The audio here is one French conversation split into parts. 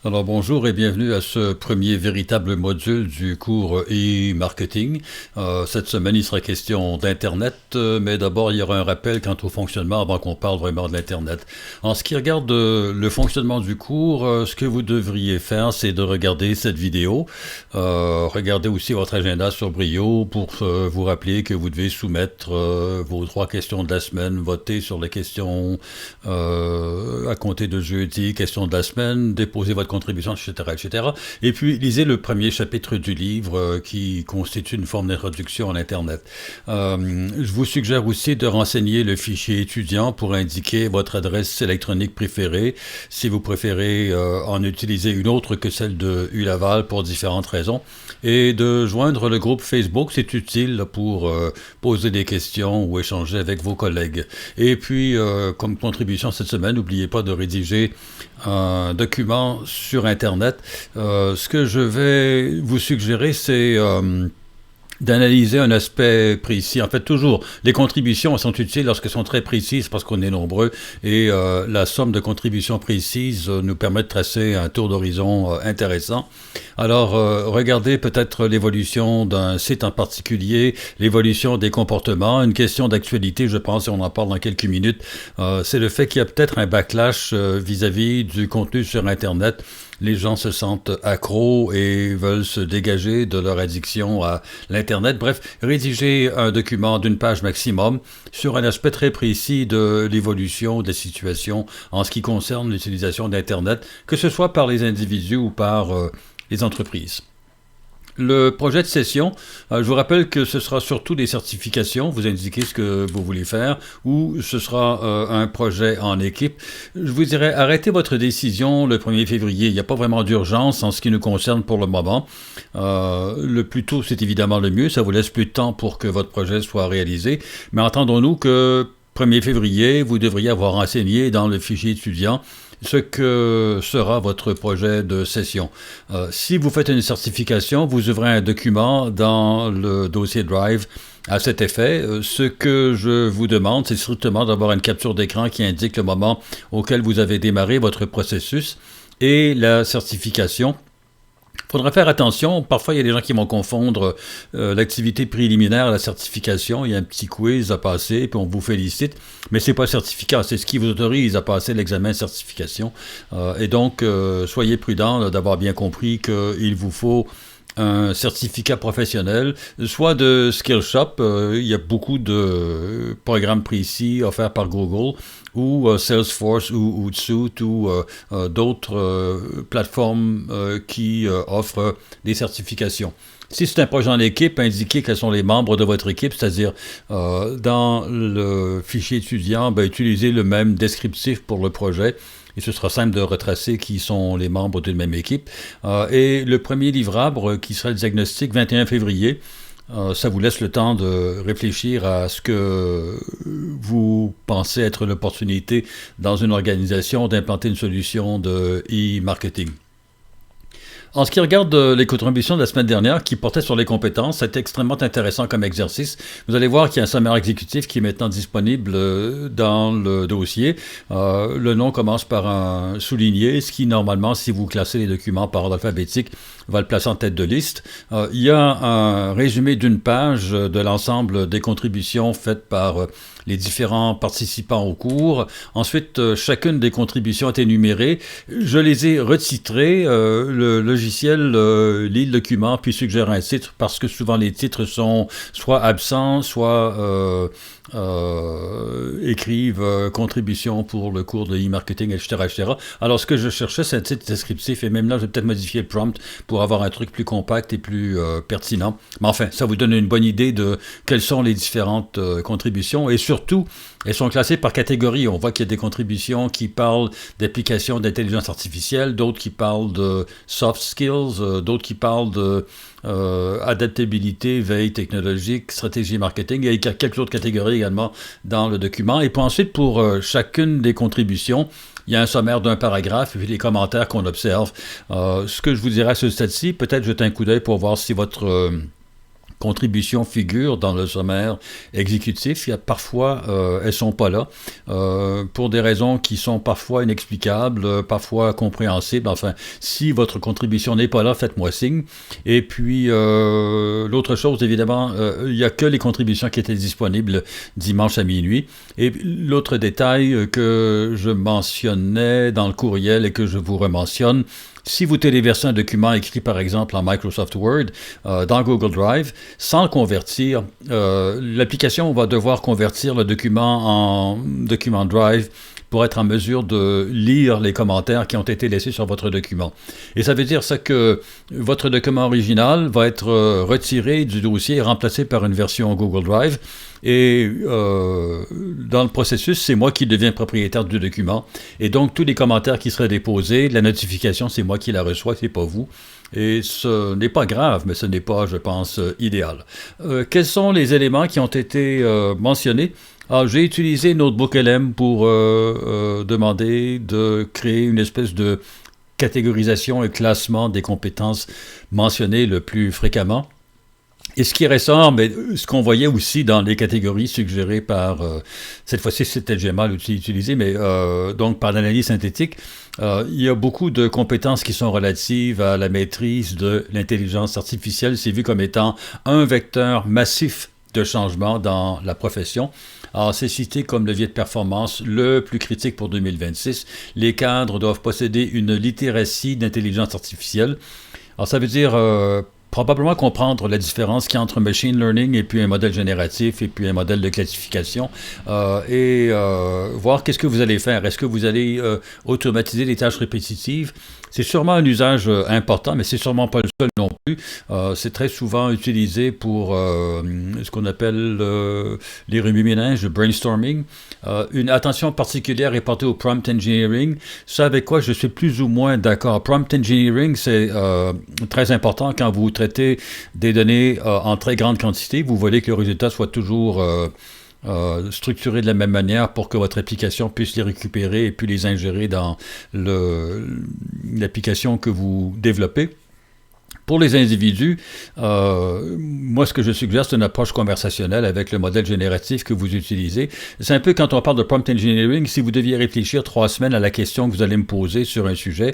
Alors bonjour et bienvenue à ce premier véritable module du cours e-marketing. Cette semaine, il sera question d'Internet, mais d'abord, il y aura un rappel quant au fonctionnement avant qu'on parle vraiment de l'Internet. En ce qui regarde le fonctionnement du cours, ce que vous devriez faire, c'est de regarder cette vidéo. Regardez aussi votre agenda sur Brio pour vous rappeler que vous devez soumettre vos 3 questions de la semaine, voter sur les questions à compter de jeudi, questions de la semaine, déposer votre contribution, etc., etc. Et puis, lisez le premier chapitre du livre qui constitue une forme d'introduction à l'Internet. Je vous suggère aussi de renseigner le fichier étudiant pour indiquer votre adresse électronique préférée, si vous préférez en utiliser une autre que celle de ULaval pour différentes raisons, et de joindre le groupe Facebook, c'est utile pour poser des questions ou échanger avec vos collègues. Et puis, comme contribution cette semaine, n'oubliez pas de rédiger un document sur Internet. Ce que je vais vous suggérer, c'est d'analyser un aspect précis. En fait, toujours, les contributions sont utiles lorsqu'elles sont très précises parce qu'on est nombreux et la somme de contributions précises nous permet de tracer un tour d'horizon intéressant. Alors, regardez peut-être l'évolution d'un site en particulier, l'évolution des comportements. Une question d'actualité, je pense, et on en parle dans quelques minutes, c'est le fait qu'il y a peut-être un backlash vis-à-vis du contenu sur Internet. Les gens se sentent accros et veulent se dégager de leur addiction à l'Internet. Bref, rédiger un document d'une page maximum sur un aspect très précis de l'évolution de la situation en ce qui concerne l'utilisation d'Internet, que ce soit par les individus ou par les entreprises. Le projet de session, je vous rappelle que ce sera surtout des certifications, vous indiquez ce que vous voulez faire, ou ce sera un projet en équipe. Je vous dirais, arrêtez votre décision le 1er février. Il n'y a pas vraiment d'urgence en ce qui nous concerne pour le moment. Le plus tôt, c'est évidemment le mieux. Ça vous laisse plus de temps pour que votre projet soit réalisé. Mais entendons-nous que 1er février, vous devriez avoir renseigné dans le fichier étudiant ce que sera votre projet de session. Si vous faites une certification, vous ouvrez un document dans le dossier Drive à cet effet. Ce que je vous demande, c'est strictement d'avoir une capture d'écran qui indique le moment auquel vous avez démarré votre processus et la certification. Il faudra faire attention. Parfois, il y a des gens qui vont confondre l'activité préliminaire à la certification. Il y a un petit quiz à passer, puis on vous félicite. Mais c'est pas un certificat, c'est ce qui vous autorise à passer l'examen de certification. Et donc, soyez prudents d'avoir bien compris qu'il vous faut un certificat professionnel, soit de Skillshop, il y a beaucoup de programmes précis offerts par Google, ou Salesforce ou Hootsuite ou d'autres plateformes qui offrent des certifications. Si c'est un projet en équipe, indiquez quels sont les membres de votre équipe, c'est-à-dire dans le fichier étudiant, utilisez le même descriptif pour le projet. Et ce sera simple de retracer qui sont les membres d'une même équipe. Et le premier livrable, qui sera le diagnostic 21 février, ça vous laisse le temps de réfléchir à ce que vous pensez être l'opportunité dans une organisation d'implanter une solution de e-marketing. En ce qui regarde les contributions de la semaine dernière qui portaient sur les compétences, c'est extrêmement intéressant comme exercice. Vous allez voir qu'il y a un sommaire exécutif qui est maintenant disponible dans le dossier. Le nom commence par un souligné, ce qui normalement, si vous classez les documents par ordre alphabétique, va le placer en tête de liste. Il y a un résumé d'une page de l'ensemble des contributions faites par les différents participants au cours. Ensuite, chacune des contributions est énumérée. Je les ai retitrées. Le logiciel lit le document puis suggère un titre parce que souvent les titres sont soit absents, soit écrivent contribution pour le cours de e-marketing, etc., etc. Alors, ce que je cherchais, c'est un titre descriptif et même là, je vais peut-être modifier le prompt pour avoir un truc plus compact et plus pertinent. Mais enfin, ça vous donne une bonne idée de quelles sont les différentes contributions et surtout, elles sont classées par catégorie. On voit qu'il y a des contributions qui parlent d'applications d'intelligence artificielle, d'autres qui parlent de soft skills, d'autres qui parlent de adaptabilité, veille technologique, stratégie marketing. Il y a quelques autres catégories également dans le document. Et puis ensuite, pour chacune des contributions, il y a un sommaire d'un paragraphe et puis les commentaires qu'on observe. Ce que je vous dirais à ce stade-ci, peut-être jeter un coup d'œil pour voir si votre contributions figurent dans le sommaire exécutif. Parfois, elles sont pas là, pour des raisons qui sont parfois inexplicables, parfois compréhensibles. Enfin, si votre contribution n'est pas là, faites-moi signe. Et puis, l'autre chose, évidemment, il n'y a que les contributions qui étaient disponibles dimanche à minuit. Et l'autre détail que je mentionnais dans le courriel et que je vous rementionne, si vous téléversez un document écrit par exemple en Microsoft Word dans Google Drive, sans le convertir, l'application va devoir convertir le document en document Drive pour être en mesure de lire les commentaires qui ont été laissés sur votre document. Et ça veut dire ça que votre document original va être retiré du dossier et remplacé par une version Google Drive. Et dans le processus, c'est moi qui deviens propriétaire du document. Et donc, tous les commentaires qui seraient déposés, la notification, c'est moi qui la reçois, c'est pas vous. Et ce n'est pas grave, mais ce n'est pas, je pense, idéal. Quels sont les éléments qui ont été mentionnés? J'ai utilisé NotebookLM pour demander de créer une espèce de catégorisation et classement des compétences mentionnées le plus fréquemment. Et ce qui ressort, mais ce qu'on voyait aussi dans les catégories suggérées par, cette fois-ci c'était j'ai mal utilisé, mais donc par l'analyse synthétique, il y a beaucoup de compétences qui sont relatives à la maîtrise de l'intelligence artificielle. C'est vu comme étant un vecteur massif de changement dans la profession. Alors, c'est cité comme levier de performance le plus critique pour 2026. Les cadres doivent posséder une littératie d'intelligence artificielle. Alors, ça veut dire probablement comprendre la différence qu'il y a entre machine learning et puis un modèle génératif et puis un modèle de classification et voir qu'est-ce que vous allez faire. Est-ce que vous allez automatiser les tâches répétitives? C'est sûrement un usage important, mais c'est sûrement pas le seul non plus. C'est très souvent utilisé pour ce qu'on appelle les remue-ménages, le brainstorming. Une attention particulière est portée au prompt engineering. Ça, avec quoi je suis plus ou moins d'accord. Prompt engineering, c'est très important quand vous traitez des données en très grande quantité. Vous voulez que le résultat soit toujours structuré de la même manière pour que votre application puisse les récupérer et puis les ingérer dans l'application que vous développez. Pour les individus, moi, ce que je suggère, c'est une approche conversationnelle avec le modèle génératif que vous utilisez. C'est un peu quand on parle de prompt engineering, si vous deviez réfléchir 3 semaines à la question que vous allez me poser sur un sujet,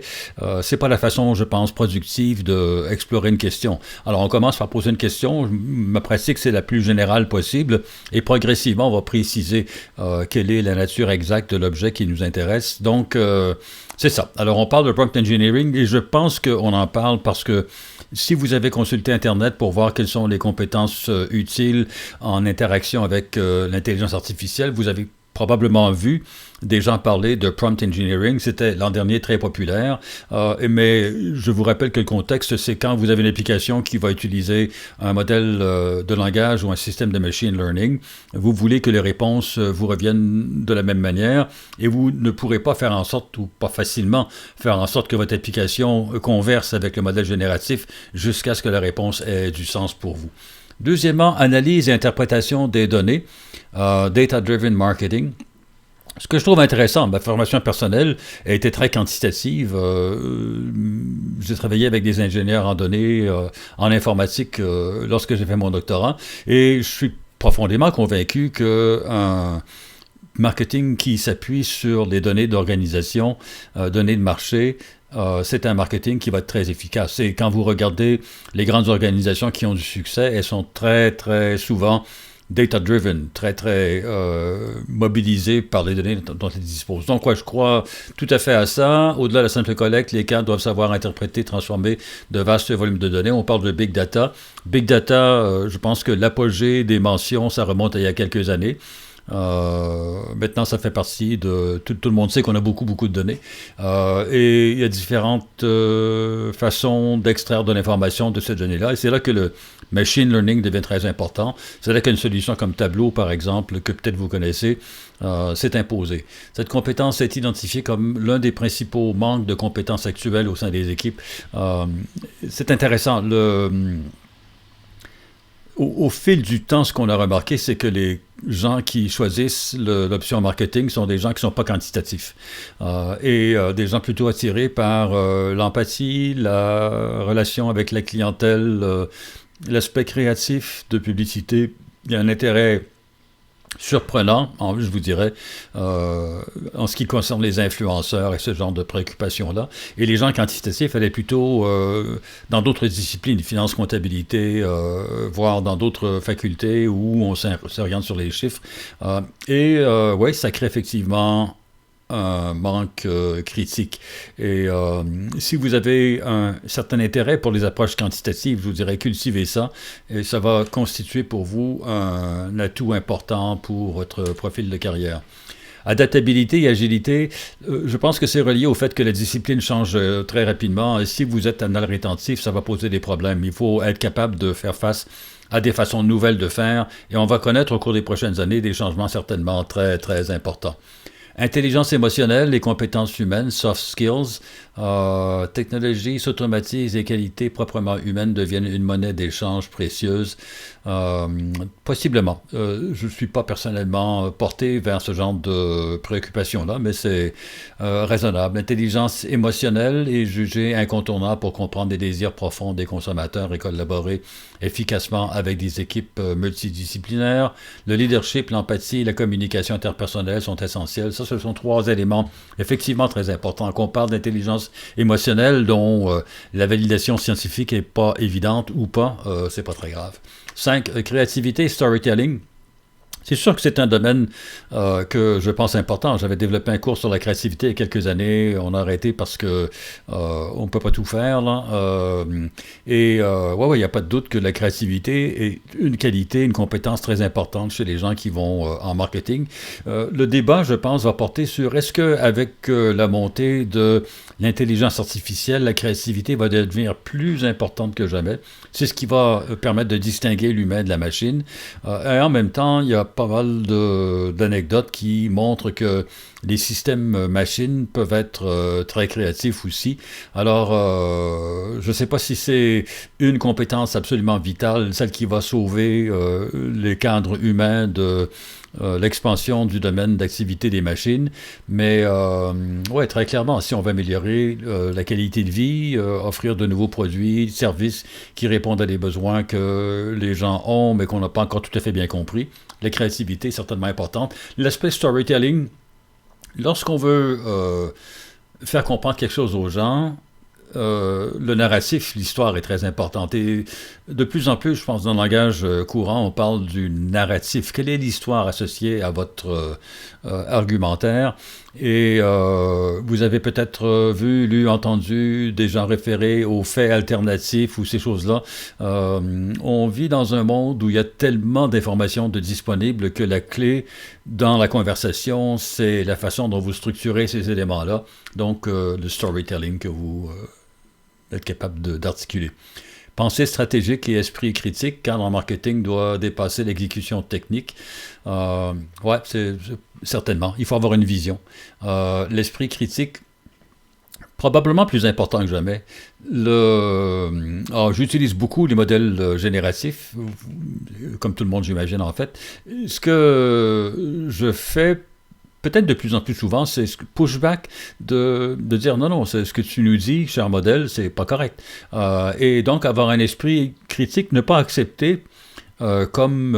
c'est pas la façon, je pense, productive d'explorer une question. Alors, on commence par poser une question. Ma pratique, c'est la plus générale possible. Et progressivement, on va préciser quelle est la nature exacte de l'objet qui nous intéresse. Donc, c'est ça. Alors, on parle de prompt engineering et je pense qu'on en parle parce que si vous avez consulté Internet pour voir quelles sont les compétences utiles en interaction avec l'intelligence artificielle, vous avez probablement vu des gens parler de prompt engineering. C'était l'an dernier très populaire. Mais je vous rappelle que le contexte, c'est quand vous avez une application qui va utiliser un modèle de langage ou un système de machine learning, vous voulez que les réponses vous reviennent de la même manière et vous ne pourrez pas faire en sorte, ou pas facilement, faire en sorte que votre application converse avec le modèle génératif jusqu'à ce que la réponse ait du sens pour vous. Deuxièmement, analyse et interprétation des données, data-driven marketing. Ce que je trouve intéressant, ma formation personnelle a été très quantitative. J'ai travaillé avec des ingénieurs en données, en informatique, lorsque j'ai fait mon doctorat, et je suis profondément convaincu qu'un marketing qui s'appuie sur les données d'organisation, données de marché, c'est un marketing qui va être très efficace. Et quand vous regardez les grandes organisations qui ont du succès, elles sont très, très souvent data-driven, très, très mobilisées par les données dont elles disposent. Donc, je crois tout à fait à ça. Au-delà de la simple collecte, les cadres doivent savoir interpréter, transformer de vastes volumes de données. On parle de big data. Big data, je pense que l'apogée des mentions, ça remonte à il y a quelques années. Maintenant, ça fait partie de... Tout le monde sait qu'on a beaucoup, beaucoup de données. Et il y a différentes façons d'extraire de l'information de ces données-là. Et c'est là que le machine learning devient très important. C'est là qu'une solution comme Tableau, par exemple, que peut-être vous connaissez, s'est imposée. Cette compétence est identifiée comme l'un des principaux manques de compétences actuelles au sein des équipes. C'est intéressant. Au fil du temps, ce qu'on a remarqué, c'est que les gens qui choisissent l'option marketing sont des gens qui ne sont pas quantitatifs et des gens plutôt attirés par l'empathie, la relation avec la clientèle, l'aspect créatif de publicité, il y a un intérêt surprenant, je vous dirais, en ce qui concerne les influenceurs et ce genre de préoccupations-là. Et les gens quantitatifs allaient plutôt dans d'autres disciplines, finance, comptabilité, voire dans d'autres facultés où on s'oriente sur les chiffres. Oui, ça crée effectivement un manque critique. Et si vous avez un certain intérêt pour les approches quantitatives, je vous dirais cultivez ça et ça va constituer pour vous un atout important pour votre profil de carrière. Adaptabilité et agilité, je pense que c'est relié au fait que la discipline change très rapidement. Et si vous êtes anal rétentif, ça va poser des problèmes. Il faut être capable de faire face à des façons nouvelles de faire et on va connaître au cours des prochaines années des changements certainement très, très importants. Intelligence émotionnelle, les compétences humaines, soft skills, technologie s'automatise et qualités proprement humaines deviennent une monnaie d'échange précieuse. Possiblement. Je ne suis pas personnellement porté vers ce genre de préoccupation-là, mais c'est raisonnable. L'intelligence émotionnelle est jugée incontournable pour comprendre les désirs profonds des consommateurs et collaborer efficacement avec des équipes multidisciplinaires. Le leadership, l'empathie et la communication interpersonnelle sont essentiels. Ça, ce sont trois éléments effectivement très importants. Qu'on parle d'intelligence émotionnelle dont la validation scientifique n'est pas évidente ou pas, c'est pas très grave. 5. Créativité, storytelling. C'est sûr que c'est un domaine que je pense important. J'avais développé un cours sur la créativité il y a quelques années. On a arrêté parce que on ne peut pas tout faire, là. Il n'y a pas de doute que la créativité est une qualité, une compétence très importante chez les gens qui vont en marketing. Le débat, je pense, va porter sur est-ce qu'avec la montée de l'intelligence artificielle, la créativité va devenir plus importante que jamais. C'est ce qui va permettre de distinguer l'humain de la machine. Et en même temps, il y a pas mal d'anecdotes qui montrent que les systèmes machines peuvent être très créatifs aussi. Alors, je ne sais pas si c'est une compétence absolument vitale, celle qui va sauver les cadres humains de l'expansion du domaine d'activité des machines. Mais ouais, très clairement, si on veut améliorer la qualité de vie, offrir de nouveaux produits, services qui répondent à des besoins que les gens ont, mais qu'on n'a pas encore tout à fait bien compris, la créativité est certainement importante. L'aspect storytelling, lorsqu'on veut faire comprendre quelque chose aux gens, le narratif, l'histoire est très importante. Et de plus en plus, je pense, dans le langage courant, on parle du narratif. Quelle est l'histoire associée à votre argumentaire? Et vous avez peut-être vu, lu, entendu des gens référer aux faits alternatifs ou ces choses-là. On vit dans un monde où il y a tellement d'informations disponibles que la clé dans la conversation, c'est la façon dont vous structurez ces éléments-là. Donc, le storytelling que vous êtes capable d'articuler. Pensée stratégique et esprit critique, cadre en marketing doit dépasser l'exécution technique. Ouais, c'est certainement. Il faut avoir une vision. L'esprit critique, probablement plus important que jamais. J'utilise beaucoup les modèles génératifs, comme tout le monde, j'imagine, en fait. Ce que je fais peut-être de plus en plus souvent, c'est ce pushback de dire non, c'est ce que tu nous dis, cher modèle, c'est pas correct. Et donc avoir un esprit critique, ne pas accepter comme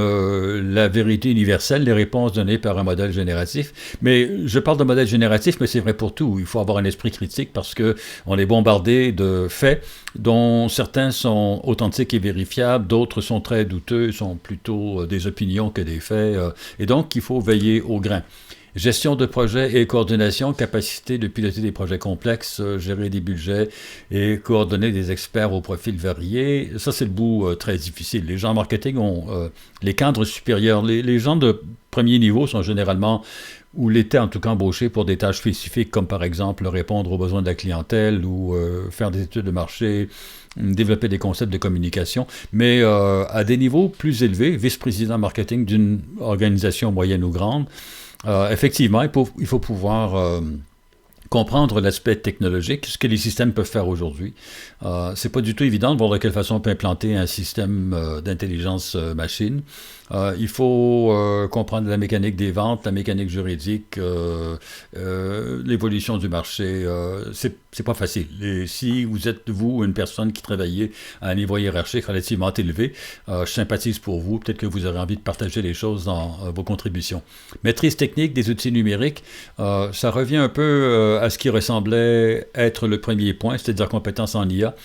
la vérité universelle, les réponses données par un modèle génératif. Mais je parle de modèle génératif, mais c'est vrai pour tout. Il faut avoir un esprit critique parce que on est bombardé de faits dont certains sont authentiques et vérifiables, d'autres sont très douteux, sont plutôt des opinions que des faits. Et donc, il faut veiller au grain. Gestion de projet et coordination, capacité de piloter des projets complexes, gérer des budgets et coordonner des experts aux profils variés. Ça, c'est le bout très difficile. Les gens en marketing ont les cadres supérieurs. Les gens de premier niveau sont généralement, ou l'étaient en tout cas embauchés pour des tâches spécifiques, comme par exemple répondre aux besoins de la clientèle ou faire des études de marché, développer des concepts de communication, mais à des niveaux plus élevés, vice-président marketing d'une organisation moyenne ou grande, effectivement, il faut pouvoir comprendre l'aspect technologique, ce que les systèmes peuvent faire aujourd'hui. C'est pas du tout évident de voir de quelle façon on peut implanter un système d'intelligence machine. Il faut comprendre la mécanique des ventes, la mécanique juridique, l'évolution du marché. C'est pas facile. Et si vous êtes, vous, une personne qui travaillait à un niveau hiérarchique relativement élevé, je sympathise pour vous. Peut-être que vous aurez envie de partager les choses dans vos contributions. Maîtrise technique des outils numériques, ça revient un peu à ce qui ressemblait être le premier point, c'est-à-dire compétence en IA.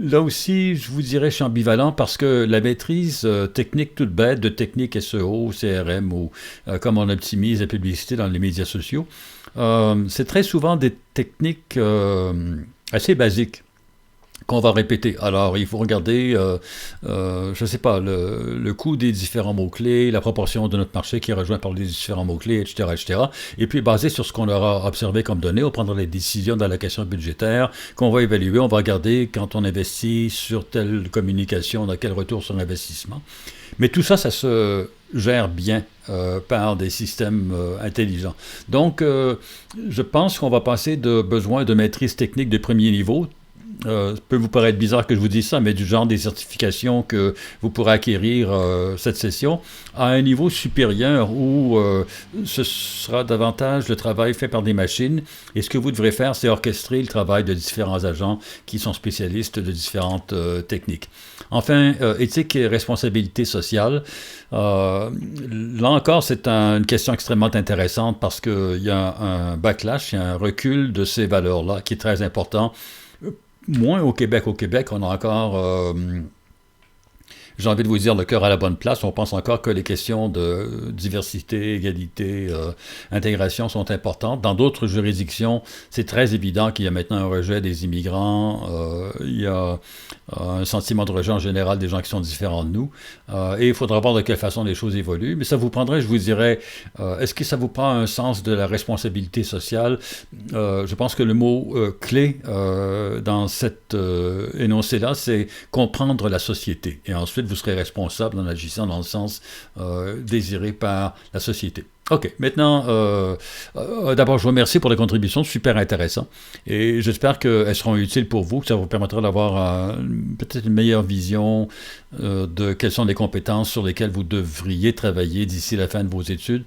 Là aussi, je vous dirais, je suis ambivalent parce que la maîtrise technique toute bête de techniques SEO, CRM ou comment on optimise la publicité dans les médias sociaux, c'est très souvent des techniques assez basiques qu'on va répéter. Alors, il faut regarder, je ne sais pas, le coût des différents mots-clés, la proportion de notre marché qui est rejoint par les différents mots-clés, etc., etc. Et puis, basé sur ce qu'on aura observé comme données, on prendra les décisions d'allocation budgétaire qu'on va évaluer. On va regarder quand on investit sur telle communication, on a quel retour sur investissement. Mais tout ça, ça se gère bien par des systèmes intelligents. Donc, je pense qu'on va passer de besoin de maîtrise technique de premier niveau. Ça peut vous paraître bizarre que je vous dise ça, mais du genre des certifications que vous pourrez acquérir cette session, à un niveau supérieur où ce sera davantage le travail fait par des machines. Et ce que vous devrez faire, c'est orchestrer le travail de différents agents qui sont spécialistes de différentes techniques. Enfin, éthique et responsabilité sociale. Là encore, c'est une question extrêmement intéressante parce qu'il y a un backlash, il y a un recul de ces valeurs-là qui est très important. Moins au Québec. Au Québec, on a encore, j'ai envie de vous dire, le cœur à la bonne place. On pense encore que les questions de diversité, égalité, intégration sont importantes. Dans d'autres juridictions, c'est très évident qu'il y a maintenant un rejet des immigrants. Il y a un sentiment de rejet en général des gens qui sont différents de nous. Et il faudra voir de quelle façon les choses évoluent. Mais ça vous prendrait, je vous dirais, est-ce que ça vous prend un sens de la responsabilité sociale? Je pense que le mot clé dans cet énoncé-là, c'est comprendre la société. Et ensuite, vous serez responsable en agissant dans le sens désiré par la société. OK. Maintenant, d'abord, je vous remercie pour les contributions, super intéressant. Et j'espère qu'elles seront utiles pour vous, que ça vous permettra d'avoir peut-être une meilleure vision de quelles sont les compétences sur lesquelles vous devriez travailler d'ici la fin de vos études.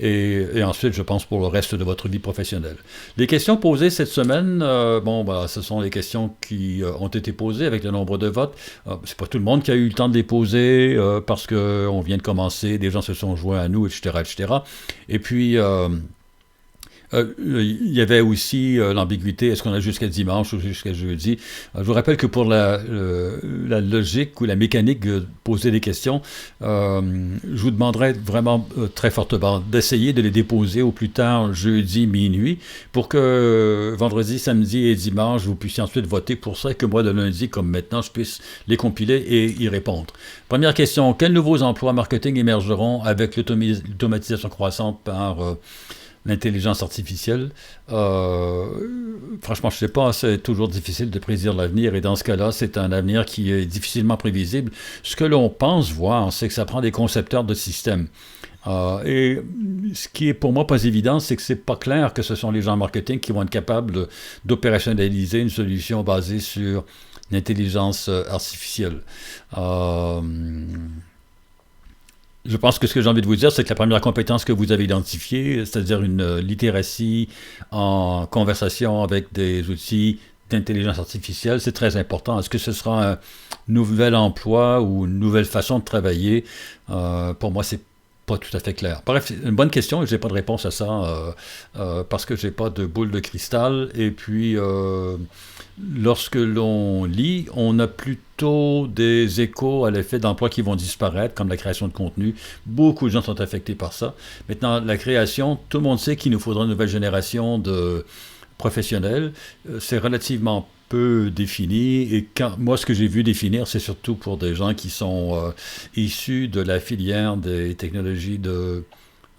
Et ensuite, je pense, pour le reste de votre vie professionnelle. Les questions posées cette semaine, ce sont les questions qui ont été posées avec le nombre de votes. C'est pas tout le monde qui a eu le temps de les poser parce qu'on vient de commencer, des gens se sont joints à nous, etc., etc. Et puis, il y avait aussi l'ambiguïté, est-ce qu'on a jusqu'à dimanche ou jusqu'à jeudi? Je vous rappelle que pour la logique ou la mécanique de poser des questions, je vous demanderais vraiment très fortement d'essayer de les déposer au plus tard jeudi minuit pour que vendredi, samedi et dimanche, vous puissiez ensuite voter pour ça et que moi, le lundi, comme maintenant, je puisse les compiler et y répondre. Première question, quels nouveaux emplois marketing émergeront avec l'automatisation croissante par l'intelligence artificielle? Franchement, je ne sais pas, c'est toujours difficile de prédire l'avenir et dans ce cas-là, c'est un avenir qui est difficilement prévisible. Ce que l'on pense voir, c'est que ça prend des concepteurs de systèmes. Et ce qui est pour moi pas évident, c'est que c'est pas clair que ce sont les gens en marketing qui vont être capables d'opérationnaliser une solution basée sur l'intelligence artificielle. Je pense que ce que j'ai envie de vous dire, c'est que la première compétence que vous avez identifiée, c'est-à-dire une littératie en conversation avec des outils d'intelligence artificielle, c'est très important. Est-ce que ce sera un nouvel emploi ou une nouvelle façon de travailler? Pour moi, c'est pas tout à fait clair. Bref, c'est une bonne question et je n'ai pas de réponse à ça parce que je n'ai pas de boule de cristal. Et puis, lorsque l'on lit, on a plutôt des échos à l'effet d'emplois qui vont disparaître, comme la création de contenu. Beaucoup de gens sont affectés par ça. Maintenant, la création, tout le monde sait qu'il nous faudra une nouvelle génération de professionnels. C'est relativement peu défini et moi ce que j'ai vu définir c'est surtout pour des gens qui sont issus de la filière des technologies de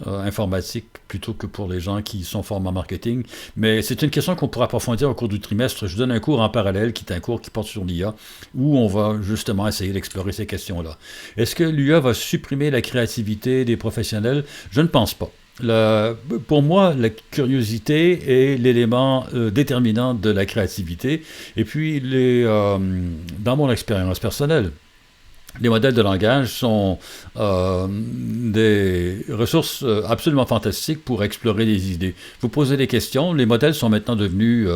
informatique plutôt que pour les gens qui sont formés en marketing. Mais c'est une question qu'on pourra approfondir au cours du trimestre. Je donne un cours en parallèle qui est un cours qui porte sur l'IA où on va justement essayer d'explorer ces questions-là. Est-ce que l'IA va supprimer la créativité des professionnels? Je ne pense pas. La- pour moi, la curiosité est l'élément déterminant de la créativité. Et puis, dans mon expérience personnelle, les modèles de langage sont des ressources absolument fantastiques pour explorer les idées. Vous posez des questions, les modèles sont maintenant devenus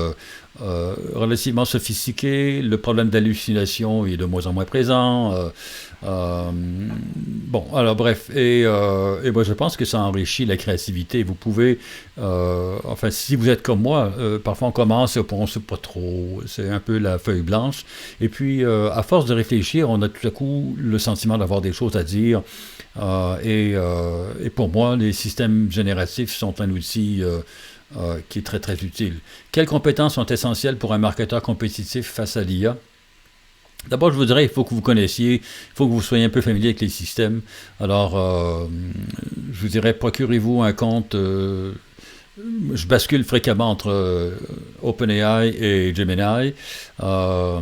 relativement sophistiqués, le problème d'hallucination est de moins en moins présent. Bon, alors bref, et moi je pense que ça enrichit la créativité. Vous pouvez, enfin si vous êtes comme moi, parfois on commence et on ne sait pas trop, c'est un peu la feuille blanche. Et puis à force de réfléchir, on a tout à coup le sentiment d'avoir des choses à dire. Et pour moi, les systèmes génératifs sont un outil qui est très très utile. Quelles compétences sont essentielles pour un marketeur compétitif face à l'IA? D'abord, je vous dirais, il faut que vous connaissiez, il faut que vous soyez un peu familier avec les systèmes. Alors, je vous dirais, procurez-vous un compte. Je bascule fréquemment entre OpenAI et Gemini. Euh,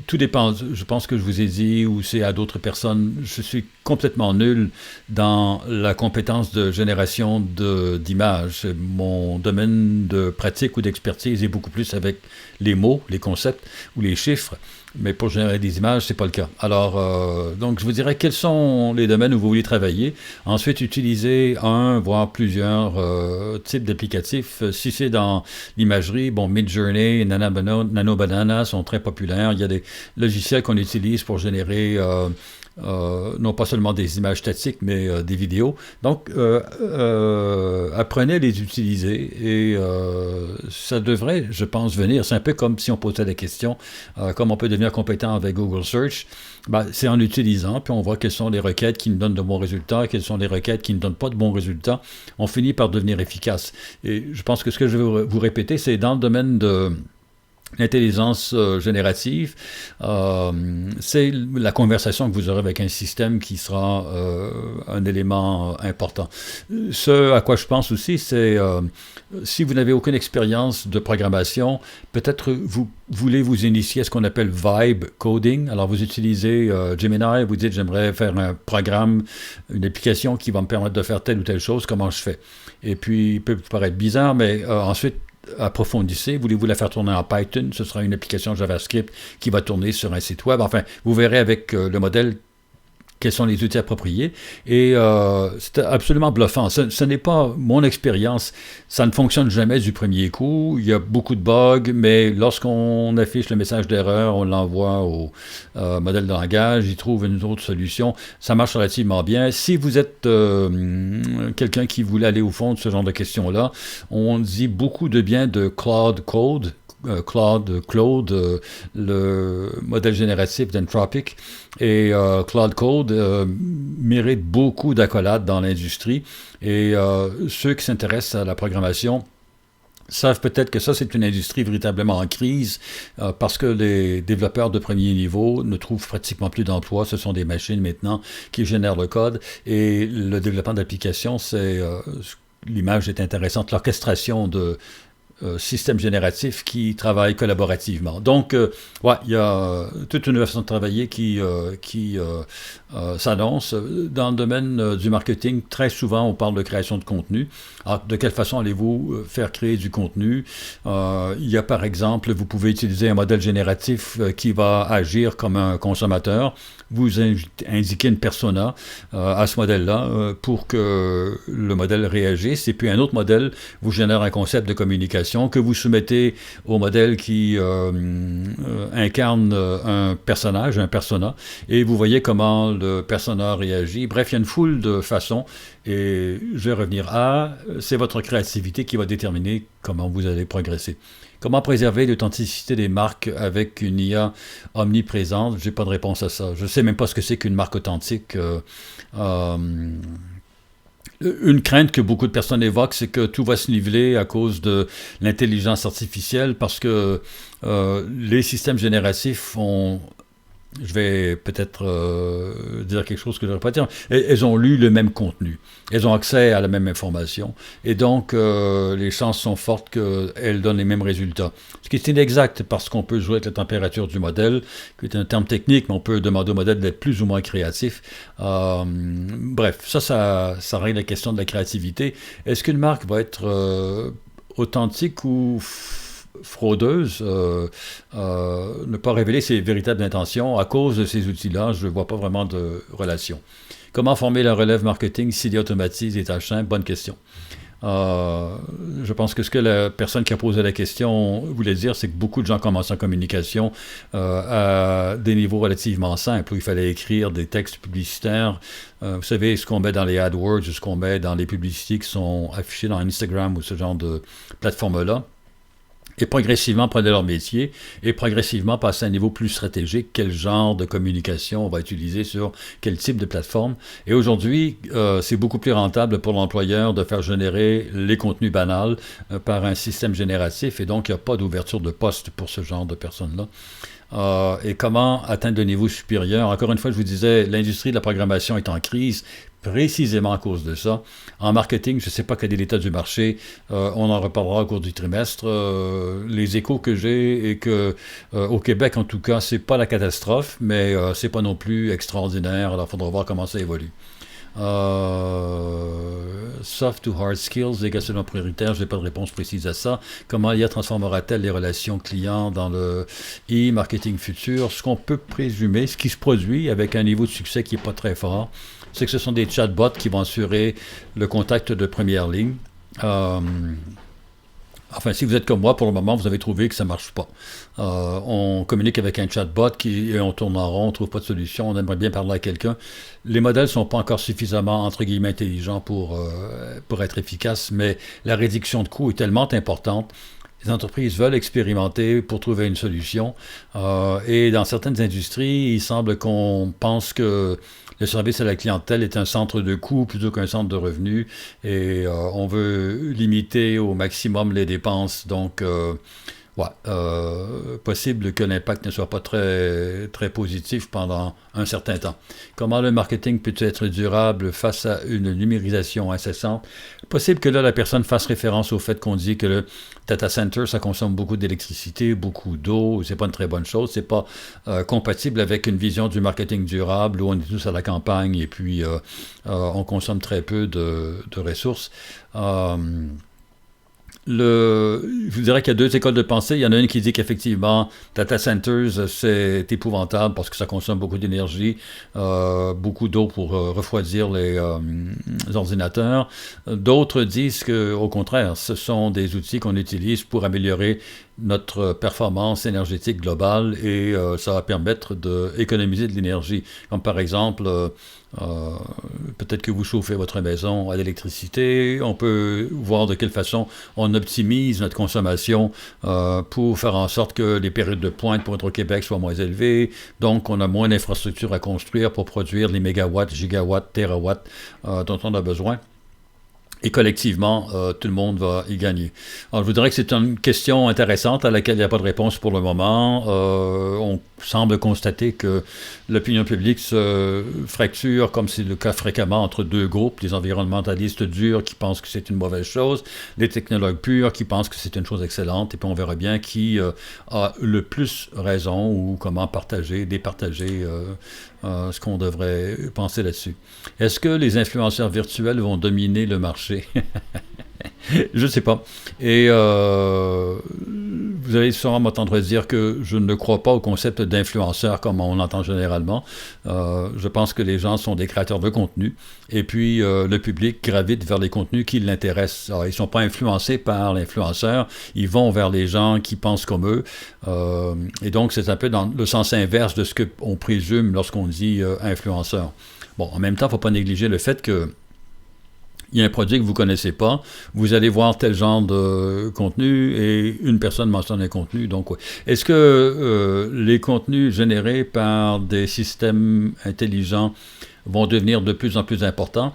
Tout dépend. Je pense que je vous ai dit, ou c'est à d'autres personnes, je suis complètement nul dans la compétence de génération d'images. Mon domaine de pratique ou d'expertise est beaucoup plus avec les mots, les concepts ou les chiffres. Mais pour générer des images, c'est pas le cas. Alors, donc, je vous dirais quels sont les domaines où vous voulez travailler. Ensuite, utilisez un, voire plusieurs types d'applicatifs. Si c'est dans l'imagerie, bon, Midjourney, Nano Banana sont très populaires. Il y a des logiciels qu'on utilise pour générer non pas seulement des images statiques, mais des vidéos. Donc, apprenez à les utiliser et ça devrait, je pense, venir. C'est un peu comme si on posait la question, comme on peut devenir compétent avec Google Search. Ben, c'est en utilisant, puis on voit quelles sont les requêtes qui nous donnent de bons résultats, quelles sont les requêtes qui ne donnent pas de bons résultats. On finit par devenir efficace. Et je pense que ce que je vais vous répéter, c'est dans le domaine de l'intelligence générative, c'est la conversation que vous aurez avec un système qui sera un élément important. Ce à quoi je pense aussi, c'est si vous n'avez aucune expérience de programmation, peut-être vous voulez vous initier à ce qu'on appelle vibe coding. Alors vous utilisez Gemini, vous dites j'aimerais faire un programme, une application qui va me permettre de faire telle ou telle chose, comment je fais? Et puis, il peut vous paraître bizarre, mais ensuite, approfondissez. Voulez-vous la faire tourner en Python? Ce sera une application JavaScript qui va tourner sur un site web. Enfin, vous verrez avec le modèle quels sont les outils appropriés. Et c'est absolument bluffant. Ce n'est pas mon expérience. Ça ne fonctionne jamais du premier coup. Il y a beaucoup de bugs, mais lorsqu'on affiche le message d'erreur, on l'envoie au modèle de langage, il trouve une autre solution. Ça marche relativement bien. Si vous êtes quelqu'un qui voulait aller au fond de ce genre de questions-là, on dit beaucoup de bien de Claude Code. Claude, le modèle génératif d'Anthropic, et Claude Code mérite beaucoup d'accolades dans l'industrie. Et ceux qui s'intéressent à la programmation savent peut-être que ça, c'est une industrie véritablement en crise parce que les développeurs de premier niveau ne trouvent pratiquement plus d'emploi. Ce sont des machines maintenant qui génèrent le code. Et le développement d'applications, l'image est intéressante. L'orchestration de système génératif qui travaille collaborativement. Donc, ouais, il y a toute une façon de travailler qui s'annonce. Dans le domaine du marketing, très souvent, on parle de création de contenu. Alors, de quelle façon allez-vous faire créer du contenu? Il y a, par exemple, vous pouvez utiliser un modèle génératif qui va agir comme un consommateur. Vous indiquez une persona à ce modèle-là pour que le modèle réagisse. Et puis, un autre modèle vous génère un concept de communication que vous soumettez au modèle qui incarne un personnage, un persona, et vous voyez comment le persona réagit. Bref, il y a une foule de façons, et je vais revenir à, c'est votre créativité qui va déterminer comment vous allez progresser. Comment préserver l'authenticité des marques avec une IA omniprésente? J'ai pas de réponse à ça. Je sais même pas ce que c'est qu'une marque authentique. Une crainte que beaucoup de personnes évoquent, c'est que tout va se niveler à cause de l'intelligence artificielle parce que les systèmes génératifs ont je vais peut-être dire quelque chose que je ne devrais pas dire. Elles ont lu le même contenu. Elles ont accès à la même information. Et donc, les chances sont fortes qu'elles donnent les mêmes résultats. Ce qui est inexact parce qu'on peut jouer avec la température du modèle, qui est un terme technique, mais on peut demander au modèle d'être plus ou moins créatif. Bref, ça règle la question de la créativité. Est-ce qu'une marque va être authentique ou fraudeuse, ne pas révéler ses véritables intentions à cause de ces outils-là? Je ne vois pas vraiment de relation. Comment former la relève marketing s'il y automatise les tâches simples? Bonne question. Je pense que ce que la personne qui a posé la question voulait dire, c'est que beaucoup de gens commencent en communication à des niveaux relativement simples, où il fallait écrire des textes publicitaires. Vous savez, ce qu'on met dans les AdWords, ce qu'on met dans les publicités qui sont affichées dans Instagram ou ce genre de plateforme-là. Et progressivement prenaient leur métier et progressivement passer à un niveau plus stratégique, quel genre de communication on va utiliser sur quel type de plateforme. Et aujourd'hui, c'est beaucoup plus rentable pour l'employeur de faire générer les contenus banals par un système génératif et donc il n'y a pas d'ouverture de poste pour ce genre de personnes-là. Et comment atteindre le niveau supérieur? Encore une fois, je vous disais, l'industrie de la programmation est en crise précisément à cause de ça. En marketing, je ne sais pas quel est l'état du marché, on en reparlera au cours du trimestre. Les échos que j'ai et que au Québec, en tout cas, c'est pas la catastrophe, mais c'est pas non plus extraordinaire. Alors, il faudra voir comment ça évolue. Soft to hard skills, les questionnements prioritaires, je n'ai pas de réponse précise à ça. Comment l'IA transformera-t-elle les relations clients dans le e-marketing futur? Ce qu'on peut présumer, ce qui se produit avec un niveau de succès qui n'est pas très fort, c'est que ce sont des chatbots qui vont assurer le contact de première ligne. Enfin, si vous êtes comme moi, pour le moment, vous avez trouvé que ça ne marche pas. On communique avec un chatbot et on tourne en rond, on ne trouve pas de solution, on aimerait bien parler à quelqu'un. Les modèles ne sont pas encore suffisamment, entre guillemets, intelligents pour être efficaces, mais la réduction de coûts est tellement importante. Les entreprises veulent expérimenter pour trouver une solution. Et dans certaines industries, il semble qu'on pense que le service à la clientèle est un centre de coûts plutôt qu'un centre de revenus. Et on veut limiter au maximum les dépenses. Donc, possible que l'impact ne soit pas très, très positif pendant un certain temps. Comment le marketing peut être durable face à une numérisation incessante? Possible que là, la personne fasse référence au fait qu'on dit que le data center, ça consomme beaucoup d'électricité, beaucoup d'eau, c'est pas une très bonne chose, c'est pas compatible avec une vision du marketing durable où on est tous à la campagne et puis on consomme très peu de ressources. Je vous dirais qu'il y a deux écoles de pensée. Il y en a une qui dit qu'effectivement, data centers, c'est épouvantable parce que ça consomme beaucoup d'énergie, beaucoup d'eau pour refroidir les ordinateurs. D'autres disent qu'au contraire, ce sont des outils qu'on utilise pour améliorer notre performance énergétique globale et ça va permettre d'économiser de l'énergie. Comme par exemple, peut-être que vous chauffez votre maison à l'électricité. On peut voir de quelle façon on optimise notre consommation pour faire en sorte que les périodes de pointe pour être au Québec soient moins élevées. Donc, on a moins d'infrastructures à construire pour produire les mégawatts, gigawatts, térawatts dont on a besoin. Et collectivement, tout le monde va y gagner. Alors, je vous dirais que c'est une question intéressante à laquelle il n'y a pas de réponse pour le moment. On semble constater que l'opinion publique se fracture, comme c'est le cas fréquemment, entre deux groupes, les environnementalistes durs qui pensent que c'est une mauvaise chose, les technologues purs qui pensent que c'est une chose excellente, et puis on verra bien qui a le plus raison ou comment départager ce qu'on devrait penser là-dessus. Est-ce que les influenceurs virtuels vont dominer le marché? Je ne sais pas. Et vous allez sûrement m'entendre dire que je ne crois pas au concept d'influenceur comme on l'entend généralement. Je pense que les gens sont des créateurs de contenu et puis le public gravite vers les contenus qui l'intéressent. Alors, ils ne sont pas influencés par l'influenceur, ils vont vers les gens qui pensent comme eux. Et donc, c'est un peu dans le sens inverse de ce qu'on présume lorsqu'on dit influenceur. Bon, en même temps, il ne faut pas négliger le fait que il y a un produit que vous ne connaissez pas, vous allez voir tel genre de contenu et une personne mentionne un contenu. Donc, ouais. Est-ce que les contenus générés par des systèmes intelligents vont devenir de plus en plus importants?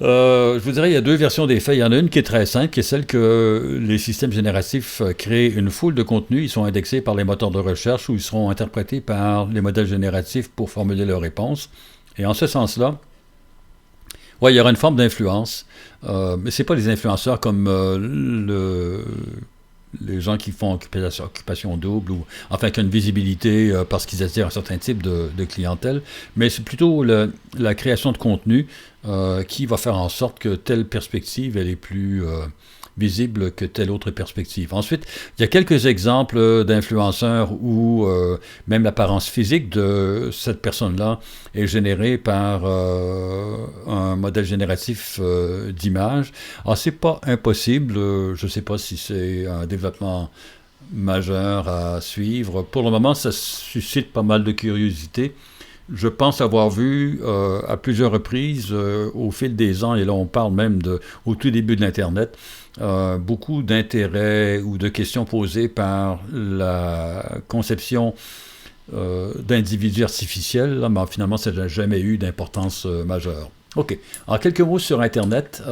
Je vous dirais, il y a deux versions des faits. Il y en a une qui est très simple, qui est celle que les systèmes génératifs créent une foule de contenus. Ils sont indexés par les moteurs de recherche ou ils seront interprétés par les modèles génératifs pour formuler leurs réponses. Et en ce sens-là, ouais, il y aura une forme d'influence, mais c'est pas les influenceurs comme les gens qui font occupation double ou enfin qui ont une visibilité parce qu'ils attirent un certain type de clientèle, mais c'est plutôt la création de contenu qui va faire en sorte que telle perspective elle est plus visible que telle autre perspective. Ensuite, il y a quelques exemples d'influenceurs où même l'apparence physique de cette personne-là est générée par un modèle génératif d'image. Alors, c'est pas impossible. Je ne sais pas si c'est un développement majeur à suivre. Pour le moment, ça suscite pas mal de curiosité. Je pense avoir vu à plusieurs reprises au fil des ans, et là on parle même au tout début de l'Internet, beaucoup d'intérêts ou de questions posées par la conception d'individus artificiels, là, mais finalement ça n'a jamais eu d'importance majeure. OK. Alors, quelques mots sur Internet,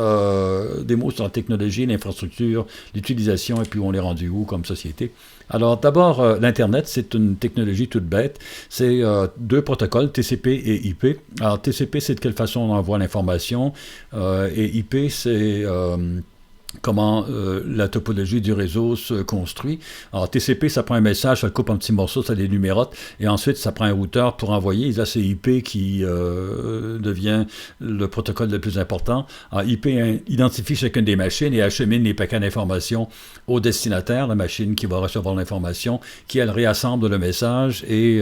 des mots sur la technologie, l'infrastructure, l'utilisation, et puis on est rendu où comme société. Alors, d'abord, l'Internet, c'est une technologie toute bête. C'est deux protocoles, TCP et IP. Alors, TCP, c'est de quelle façon on envoie l'information, et IP, c'est comment la topologie du réseau se construit. Alors, TCP, ça prend un message, ça le coupe en petits morceaux, ça les numérote, et ensuite, ça prend un routeur pour envoyer. Et là, c'est IP qui devient le protocole le plus important. Alors, IP identifie chacune des machines et achemine les paquets d'informations au destinataire, la machine qui va recevoir l'information, qui, elle, réassemble le message et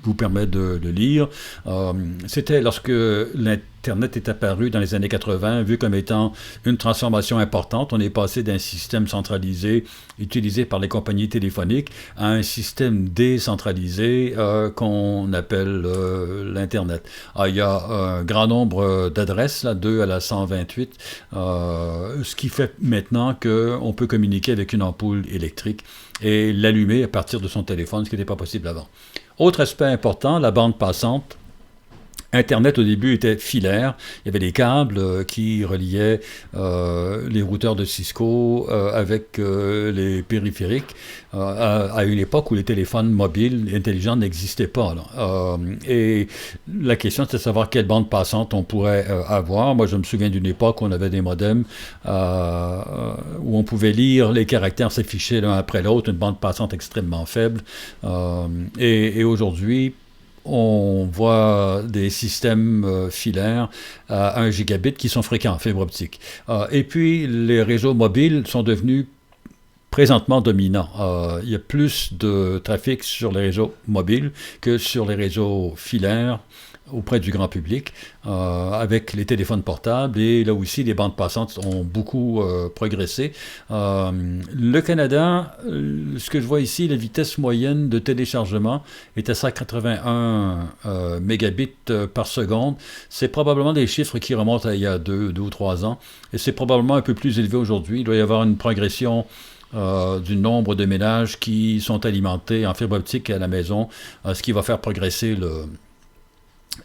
vous permet de le lire. C'était lorsque l'Internet est apparu dans les années 80, vu comme étant une transformation importante. On est passé d'un système centralisé utilisé par les compagnies téléphoniques à un système décentralisé qu'on appelle l'Internet. Alors, il y a un grand nombre d'adresses, là, 2 à la 128, ce qui fait maintenant qu'on peut communiquer avec une ampoule électrique et l'allumer à partir de son téléphone, ce qui n'était pas possible avant. Autre aspect important, la bande passante. Internet, au début, était filaire. Il y avait des câbles qui reliaient les routeurs de Cisco avec les périphériques à une époque où les téléphones mobiles intelligents n'existaient pas. Et la question, c'est de savoir quelle bande passante on pourrait avoir. Moi, je me souviens d'une époque où on avait des modems où on pouvait lire les caractères s'afficher l'un après l'autre, une bande passante extrêmement faible. Et aujourd'hui, on voit des systèmes filaires à 1 gigabit qui sont fréquents en fibre optique. Et puis, les réseaux mobiles sont devenus présentement dominants. Il y a plus de trafic sur les réseaux mobiles que sur les réseaux filaires auprès du grand public, avec les téléphones portables, et là aussi les bandes passantes ont beaucoup progressé. Le Canada, ce que je vois ici, la vitesse moyenne de téléchargement est à 181 mégabits par seconde. C'est probablement des chiffres qui remontent à il y a 2 ou 3 ans, et c'est probablement un peu plus élevé aujourd'hui. Il doit y avoir une progression du nombre de ménages qui sont alimentés en fibre optique à la maison, ce qui va faire progresser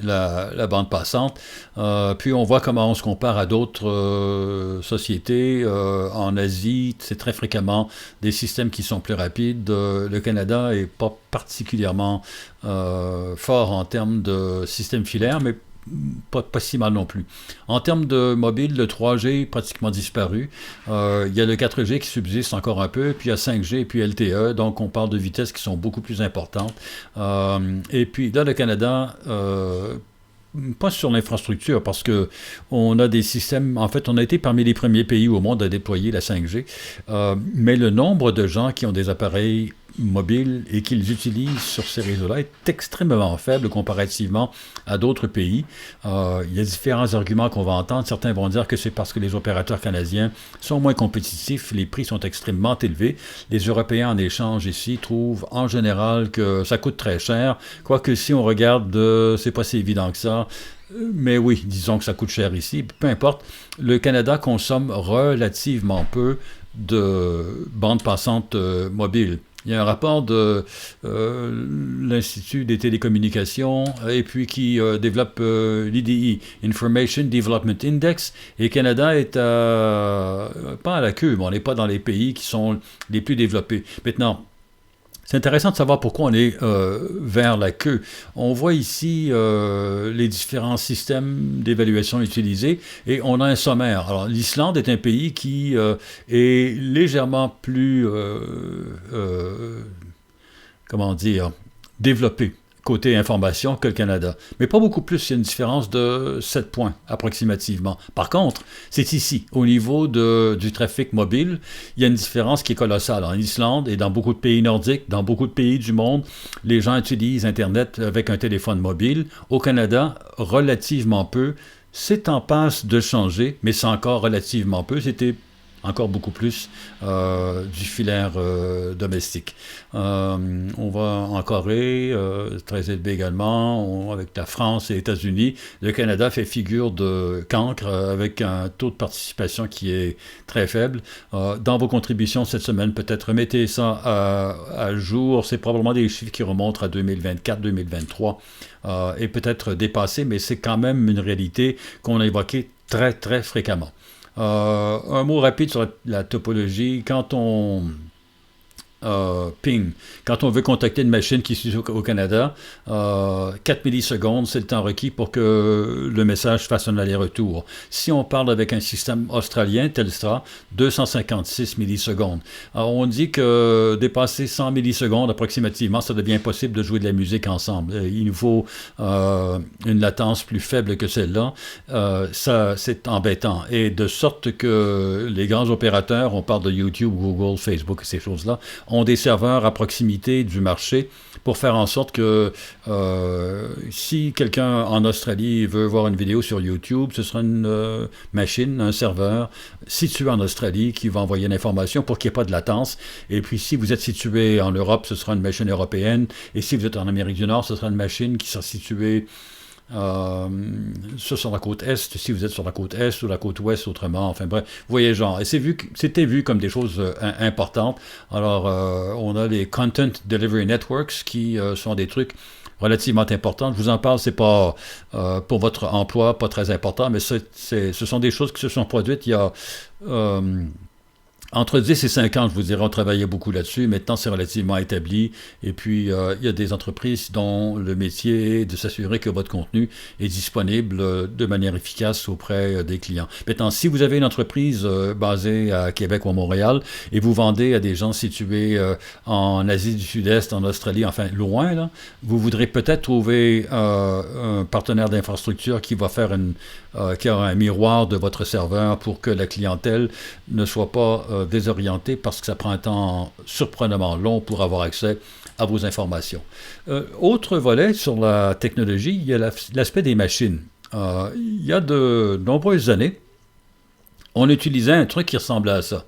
la bande passante. Puis on voit comment on se compare à d'autres sociétés. En Asie, c'est très fréquemment des systèmes qui sont plus rapides. Le Canada n'est pas particulièrement fort en termes de système filaire, mais pas si mal non plus. En termes de mobile, le 3G est pratiquement disparu. Il y a le 4G qui subsiste encore un peu, puis il y a 5G et puis LTE, donc on parle de vitesses qui sont beaucoup plus importantes. Et puis là, le Canada, pas sur l'infrastructure, parce que on a des systèmes, en fait, on a été parmi les premiers pays au monde à déployer la 5G, mais le nombre de gens qui ont des appareils mobiles et qu'ils utilisent sur ces réseaux-là est extrêmement faible comparativement à d'autres pays. Il y a différents arguments qu'on va entendre. Certains vont dire que c'est parce que les opérateurs canadiens sont moins compétitifs, les prix sont extrêmement élevés. Les Européens, en échange ici, trouvent en général que ça coûte très cher. Quoique si on regarde, c'est pas si évident que ça. Mais oui, disons que ça coûte cher ici. Peu importe, le Canada consomme relativement peu de bandes passantes mobiles. Il y a un rapport de l'Institut des télécommunications et puis qui développe l'IDI, Information Development Index, et Canada est pas à la queue, mais on n'est pas dans les pays qui sont les plus développés. Maintenant, c'est intéressant de savoir pourquoi on est vers la queue. On voit ici les différents systèmes d'évaluation utilisés et on a un sommaire. Alors, l'Islande est un pays qui est légèrement plus, comment dire, développé côté information que le Canada. Mais pas beaucoup plus, il y a une différence de 7 points approximativement. Par contre, c'est ici, au niveau du trafic mobile, il y a une différence qui est colossale. En Islande et dans beaucoup de pays nordiques, dans beaucoup de pays du monde, les gens utilisent Internet avec un téléphone mobile. Au Canada, relativement peu. C'est en passe de changer, mais c'est encore relativement peu. C'était encore beaucoup plus du filaire domestique. On va en Corée, très élevé également, avec la France et les États-Unis. Le Canada fait figure de cancre avec un taux de participation qui est très faible. Dans vos contributions cette semaine, peut-être mettez ça à jour. C'est probablement des chiffres qui remontent à 2024-2023 et peut-être dépassés, mais c'est quand même une réalité qu'on a évoquée très, très fréquemment. Un mot rapide sur la topologie. Quand on ping, quand on veut contacter une machine qui est au Canada, 4 millisecondes, c'est le temps requis pour que le message fasse un aller-retour. Si on parle avec un système australien, Telstra, 256 millisecondes. Alors, on dit que dépasser 100 millisecondes approximativement, ça devient impossible de jouer de la musique ensemble. Il nous faut une latence plus faible que celle-là. Ça, c'est embêtant. Et de sorte que les grands opérateurs, on parle de YouTube, Google, Facebook, ces choses-là, ont des serveurs à proximité du marché pour faire en sorte que si quelqu'un en Australie veut voir une vidéo sur YouTube, ce sera une machine, un serveur situé en Australie qui va envoyer l'information pour qu'il n'y ait pas de latence. Et puis si vous êtes situé en Europe, ce sera une machine européenne. Et si vous êtes en Amérique du Nord, ce sera une machine qui sera située sur la côte Est, si vous êtes sur la côte Est ou la côte Ouest autrement, enfin bref, vous voyez genre, et c'était vu comme des choses importantes. Alors, on a les Content Delivery Networks qui sont des trucs relativement importants. Je vous en parle, c'est pas pour votre emploi, pas très important, mais ce sont des choses qui se sont produites il y a entre 10 et 5 ans, je vous dirais, on travaillait beaucoup là-dessus. Maintenant, c'est relativement établi. Et puis, il y a des entreprises dont le métier est de s'assurer que votre contenu est disponible de manière efficace auprès des clients. Maintenant, si vous avez une entreprise basée à Québec ou à Montréal et vous vendez à des gens situés en Asie du Sud-Est, en Australie, enfin loin, là, vous voudrez peut-être trouver un partenaire d'infrastructure qui va faire qui aura un miroir de votre serveur pour que la clientèle ne soit pas désorientée parce que ça prend un temps surprenamment long pour avoir accès à vos informations. Autre volet sur la technologie, il y a l'aspect des machines. Il y a de nombreuses années, on utilisait un truc qui ressemblait à ça.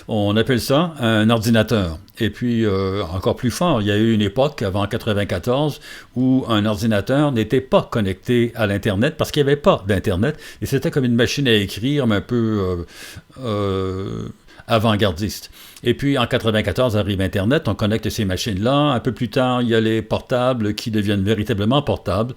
On appelle ça un ordinateur. Et puis, encore plus fort, il y a eu une époque, avant 1994, où un ordinateur n'était pas connecté à l'Internet parce qu'il n'y avait pas d'Internet. Et c'était comme une machine à écrire, mais un peu avant-gardiste. Et puis, en 1994, arrive Internet, on connecte ces machines-là. Un peu plus tard, il y a les portables qui deviennent véritablement portables,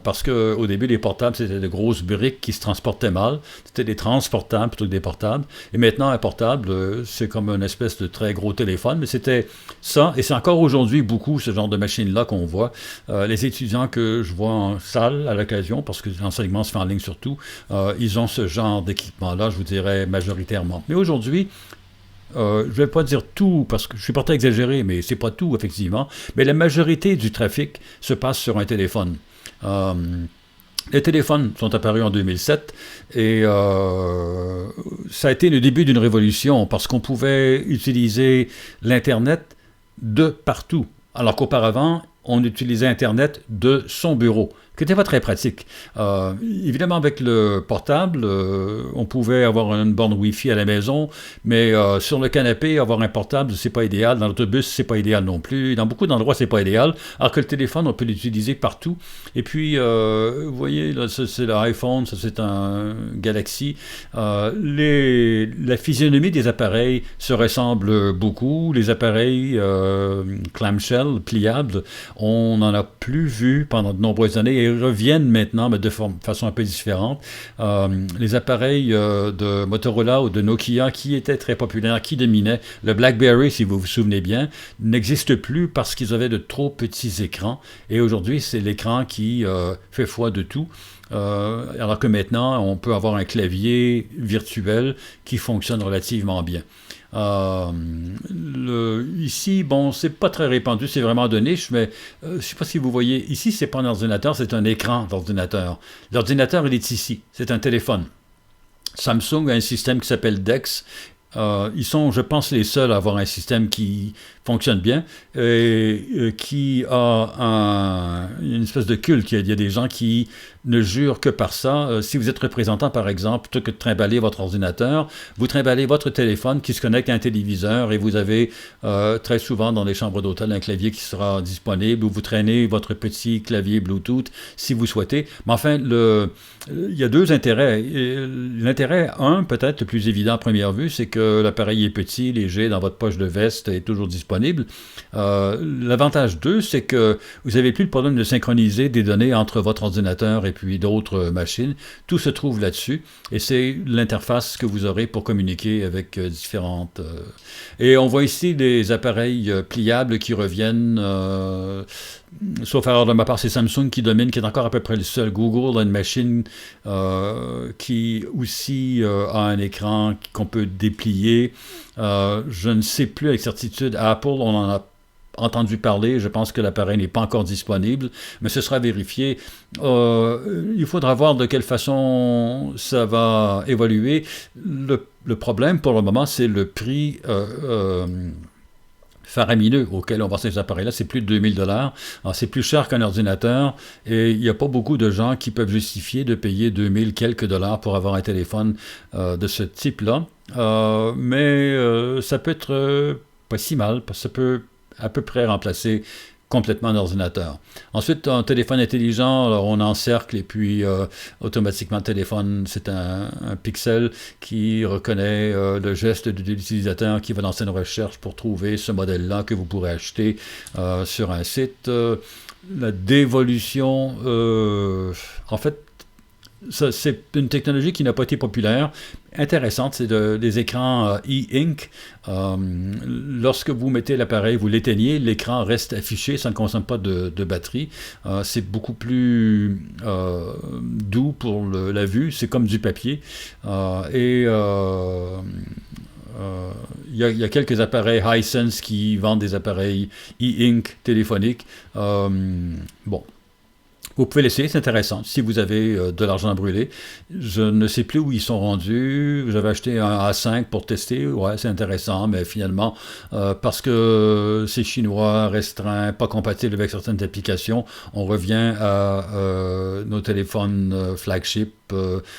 parce qu'au début, les portables, c'était de grosses briques qui se transportaient mal. C'était des transportables plutôt que des portables. Et maintenant, un portable, c'est comme une espèce de très gros téléphone, mais c'était ça. Et c'est encore aujourd'hui beaucoup ce genre de machines-là qu'on voit. Les étudiants que je vois en salle à l'occasion, parce que l'enseignement se fait en ligne surtout, ils ont ce genre d'équipement-là, je vous dirais, majoritairement. Mais aujourd'hui, je ne vais pas dire tout, parce que je suis porté à exagérer, mais c'est pas tout, effectivement. Mais la majorité du trafic se passe sur un téléphone. Les téléphones sont apparus en 2007 et ça a été le début d'une révolution parce qu'on pouvait utiliser l'Internet de partout. Alors qu'auparavant, on utilisait Internet de son bureau, qui n'était pas très pratique. Évidemment, avec le portable, on pouvait avoir une borne Wi-Fi à la maison, mais sur le canapé, avoir un portable, c'est pas idéal. Dans l'autobus, c'est pas idéal non plus. Dans beaucoup d'endroits, c'est pas idéal. Alors que le téléphone, on peut l'utiliser partout. Et puis, vous voyez, là, ça, c'est l'iPhone, ça c'est un Galaxy. La physionomie des appareils se ressemble beaucoup. Les appareils clamshell, pliables, on n'en a plus vu pendant de nombreuses années et reviennent maintenant, mais de façon un peu différente. Les appareils de Motorola ou de Nokia qui étaient très populaires, qui dominaient, le BlackBerry, si vous vous souvenez bien, n'existe plus parce qu'ils avaient de trop petits écrans. Et aujourd'hui, c'est l'écran qui fait foi de tout. Alors que maintenant, on peut avoir un clavier virtuel qui fonctionne relativement bien. Ici, bon, c'est pas très répandu, c'est vraiment de niche, mais je sais pas si vous voyez, ici, c'est pas un ordinateur, c'est un écran d'ordinateur. L'ordinateur, il est ici, c'est un téléphone. Samsung a un système qui s'appelle DeX. Ils sont, je pense, les seuls à avoir un système qui fonctionne bien et qui a une espèce de culte. Il y a des gens qui ne jurent que par ça. Si vous êtes représentant, par exemple, plutôt que de trimballer votre ordinateur, vous trimballez votre téléphone qui se connecte à un téléviseur et vous avez très souvent dans les chambres d'hôtel un clavier qui sera disponible ou vous traînez votre petit clavier Bluetooth si vous souhaitez. Mais enfin, il y a deux intérêts. L'intérêt, peut-être le plus évident à première vue, c'est que l'appareil est petit, léger, dans votre poche de veste, est toujours disponible. L'avantage 2, c'est que vous n'avez plus le problème de synchroniser des données entre votre ordinateur et puis d'autres machines. Tout se trouve là-dessus et c'est l'interface que vous aurez pour communiquer avec différentes... Et on voit ici des appareils pliables qui reviennent... sauf erreur de ma part, c'est Samsung qui domine, qui est encore à peu près le seul. Google a une machine qui aussi a un écran qu'on peut déplier. Je ne sais plus avec certitude. Apple, on en a entendu parler. Je pense que l'appareil n'est pas encore disponible, mais ce sera vérifié. Il faudra voir de quelle façon ça va évoluer. Le problème pour le moment, c'est le prix faramineux auquel on vend ces appareils-là, c'est plus de 2000 $. Alors, c'est plus cher qu'un ordinateur et il n'y a pas beaucoup de gens qui peuvent justifier de payer 2000 quelques dollars pour avoir un téléphone de ce type-là. Mais ça peut être pas si mal, parce que ça peut à peu près remplacer complètement un ordinateur. Ensuite, un téléphone intelligent, alors on encercle et puis automatiquement le téléphone, c'est un pixel qui reconnaît le geste de l'utilisateur qui va lancer une recherche pour trouver ce modèle-là que vous pourrez acheter sur un site. La dévolution, en fait, c'est une technologie qui n'a pas été populaire. Intéressante, c'est des écrans e-ink. Lorsque vous mettez l'appareil, vous l'éteignez, l'écran reste affiché, ça ne consomme pas de batterie. C'est beaucoup plus doux pour la vue, c'est comme du papier. Il y a quelques appareils Hisense qui vendent des appareils e-ink téléphoniques. Bon. Vous pouvez l'essayer, c'est intéressant, si vous avez de l'argent à brûler. Je ne sais plus où ils sont rendus. J'avais acheté un A5 pour tester. Ouais, c'est intéressant, mais finalement, parce que c'est chinois, restreint, pas compatible avec certaines applications, on revient à nos téléphones flagship,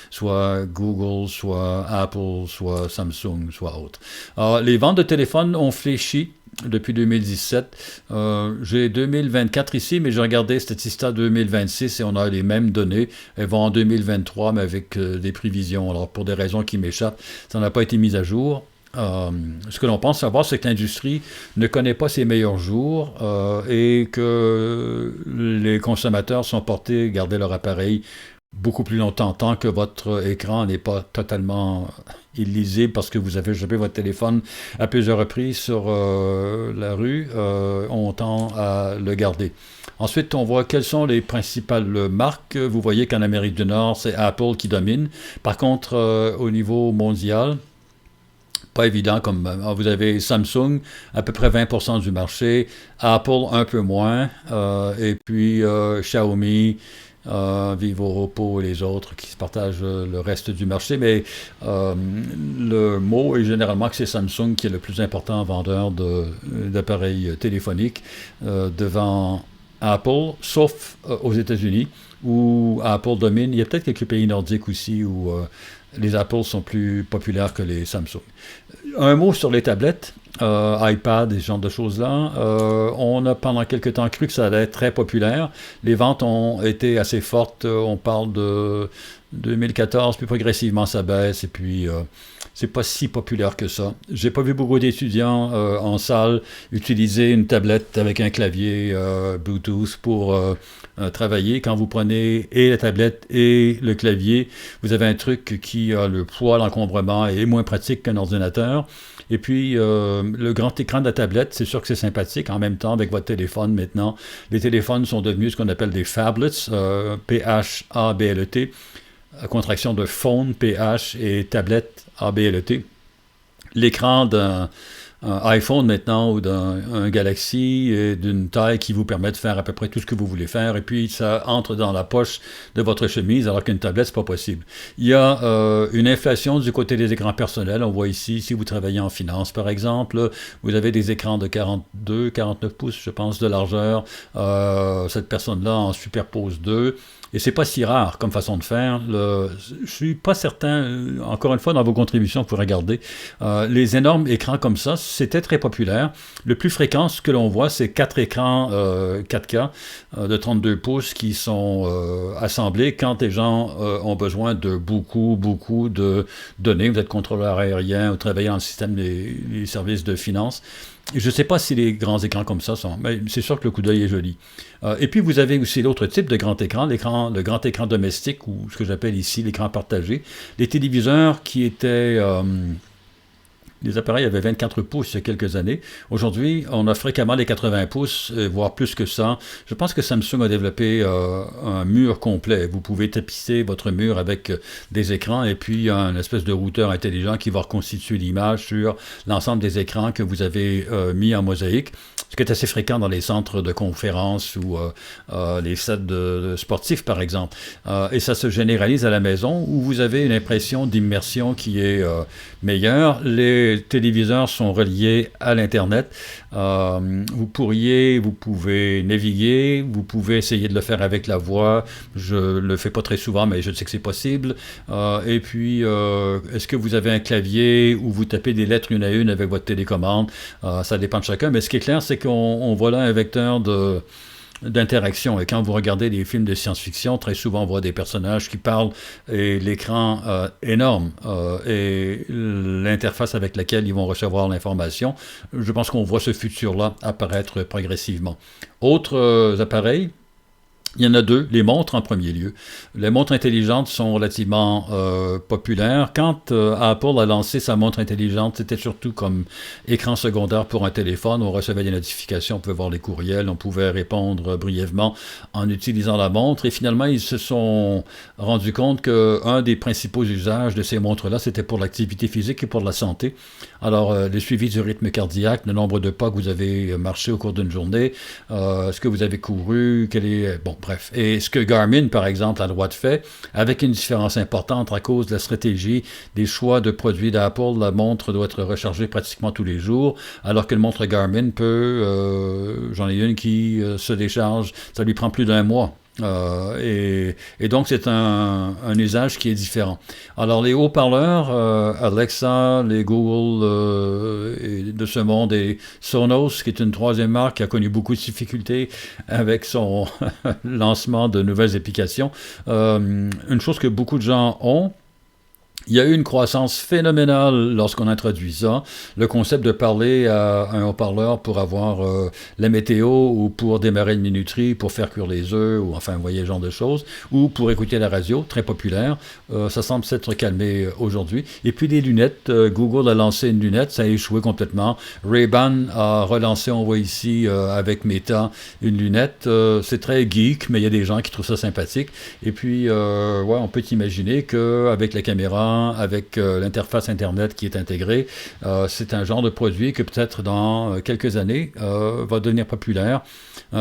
soit Google, soit Apple, soit Samsung, soit autre. Alors, les ventes de téléphones ont fléchi depuis 2017. J'ai 2024 ici, mais j'ai regardé Statista 2026 et on a les mêmes données. Elles vont en 2023, mais avec des prévisions. Alors, pour des raisons qui m'échappent, ça n'a pas été mis à jour. Ce que l'on pense savoir, c'est que l'industrie ne connaît pas ses meilleurs jours et que les consommateurs sont portés à garder leur appareil beaucoup plus longtemps, tant que votre écran n'est pas totalement illisible parce que vous avez jeté votre téléphone à plusieurs reprises sur la rue, on tend à le garder. Ensuite, on voit quelles sont les principales marques. Vous voyez qu'en Amérique du Nord, c'est Apple qui domine. Par contre, au niveau mondial, pas évident, comme vous avez Samsung, à peu près 20% du marché, Apple un peu moins, et puis Xiaomi, Vivo, Oppo et les autres qui se partagent le reste du marché, mais le mot est généralement que c'est Samsung qui est le plus important vendeur d'appareils téléphoniques devant Apple, sauf aux États-Unis, où Apple domine. Il y a peut-être quelques pays nordiques aussi où les Apple sont plus populaires que les Samsung. Un mot sur les tablettes, iPad et ce genre de choses-là. On a pendant quelques temps cru que ça allait être très populaire. Les ventes ont été assez fortes. On parle de 2014, puis progressivement ça baisse, et puis c'est pas si populaire que ça. J'ai pas vu beaucoup d'étudiants en salle utiliser une tablette avec un clavier Bluetooth pour travailler. Quand vous prenez et la tablette et le clavier, vous avez un truc qui a le poids, l'encombrement et est moins pratique qu'un ordinateur. Et puis, le grand écran de la tablette, c'est sûr que c'est sympathique. En même temps, avec votre téléphone maintenant, les téléphones sont devenus ce qu'on appelle des phablets, P-H-A-B-L-E-T, contraction de phone, P-H, et tablette, A-B-L-E-T. L'écran d'un iPhone maintenant ou d'un Galaxy est d'une taille qui vous permet de faire à peu près tout ce que vous voulez faire, et puis ça entre dans la poche de votre chemise, alors qu'une tablette, c'est pas possible. Il y a une inflation du côté des écrans personnels. On voit ici, si vous travaillez en finance, par exemple, vous avez des écrans de 42, 49 pouces, je pense, de largeur. Cette personne-là en superpose deux. Et c'est pas si rare comme façon de faire. Je suis pas certain, encore une fois, dans vos contributions, pour regarder, les énormes écrans comme ça, c'était très populaire. Le plus fréquent, ce que l'on voit, c'est 4 écrans 4K de 32 pouces qui sont assemblés quand les gens ont besoin de beaucoup de données. Vous êtes contrôleur aérien, vous travaillez dans le système des services de finance. Je ne sais pas si les grands écrans comme ça sont, mais c'est sûr que le coup d'œil est joli. Et puis vous avez aussi l'autre type de grand écran, le grand écran domestique, ou ce que j'appelle ici l'écran partagé. Les téléviseurs qui étaient... les appareils avaient 24 pouces il y a quelques années. Aujourd'hui, on a fréquemment les 80 pouces, voire plus que ça. Je pense que Samsung a développé un mur complet. Vous pouvez tapisser votre mur avec des écrans, et puis un espèce de routeur intelligent qui va reconstituer l'image sur l'ensemble des écrans que vous avez mis en mosaïque, ce qui est assez fréquent dans les centres de conférences ou les stades de sportifs, par exemple. Et ça se généralise à la maison, où vous avez une impression d'immersion qui est meilleure. Les téléviseurs sont reliés à l'Internet. Vous pouvez naviguer, vous pouvez essayer de le faire avec la voix. Je le fais pas très souvent, mais je sais que c'est possible. Et puis, est-ce que vous avez un clavier où vous tapez des lettres une à une avec votre télécommande? Ça dépend de chacun, mais ce qui est clair, c'est qu'on voit là un vecteur d'interaction. Et quand vous regardez des films de science-fiction, très souvent on voit des personnages qui parlent, et l'écran énorme et l'interface avec laquelle ils vont recevoir l'information. Je pense qu'on voit ce futur-là apparaître progressivement. Autres appareils, il y en a deux, les montres en premier lieu. Les montres intelligentes sont relativement populaires. Quand Apple a lancé sa montre intelligente, c'était surtout comme écran secondaire pour un téléphone. On recevait des notifications, on pouvait voir les courriels, on pouvait répondre brièvement en utilisant la montre. Et finalement, ils se sont rendus compte qu'un des principaux usages de ces montres-là, c'était pour l'activité physique et pour la santé. Alors, le suivi du rythme cardiaque, le nombre de pas que vous avez marché au cours d'une journée, est-ce que vous avez couru, bref. Et ce que Garmin, par exemple, a le droit de faire, avec une différence importante à cause de la stratégie des choix de produits d'Apple, la montre doit être rechargée pratiquement tous les jours, alors que le montre Garmin peut, j'en ai une qui se décharge, ça lui prend plus d'un mois. Et donc c'est un usage qui est différent. Alors les haut-parleurs, Alexa, les Google de ce monde, et Sonos, qui est une troisième marque qui a connu beaucoup de difficultés avec son lancement de nouvelles applications. Une chose que beaucoup de gens ont, il y a eu une croissance phénoménale lorsqu'on introduit ça, le concept de parler à un haut-parleur pour avoir la météo, ou pour démarrer une minuterie, pour faire cuire les œufs, ou enfin, vous voyez, ce genre de choses, ou pour écouter la radio, très populaire. Ça semble s'être calmé aujourd'hui. Et puis les lunettes, Google a lancé une lunette, ça a échoué complètement. Ray-Ban a relancé, on voit ici, avec Meta, une lunette. C'est très geek, mais il y a des gens qui trouvent ça sympathique. Et puis, on peut imaginer qu'avec la caméra, avec l'interface Internet qui est intégrée, c'est un genre de produit que peut-être dans quelques années va devenir populaire.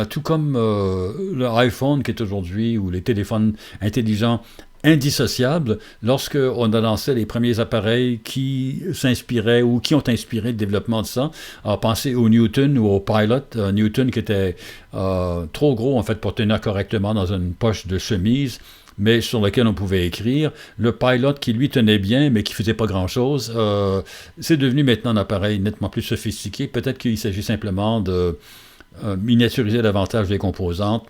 Tout comme le iPhone qui est aujourd'hui, ou les téléphones intelligents indissociable lorsqu'on a lancé les premiers appareils qui s'inspiraient ou qui ont inspiré le développement de ça. Alors, pensez au Newton ou au Pilot. Newton qui était trop gros en fait pour tenir correctement dans une poche de chemise, mais sur lequel on pouvait écrire. Le Pilot qui lui tenait bien, mais qui faisait pas grand-chose. C'est devenu maintenant un appareil nettement plus sophistiqué. Peut-être qu'il s'agit simplement de miniaturiser davantage les composantes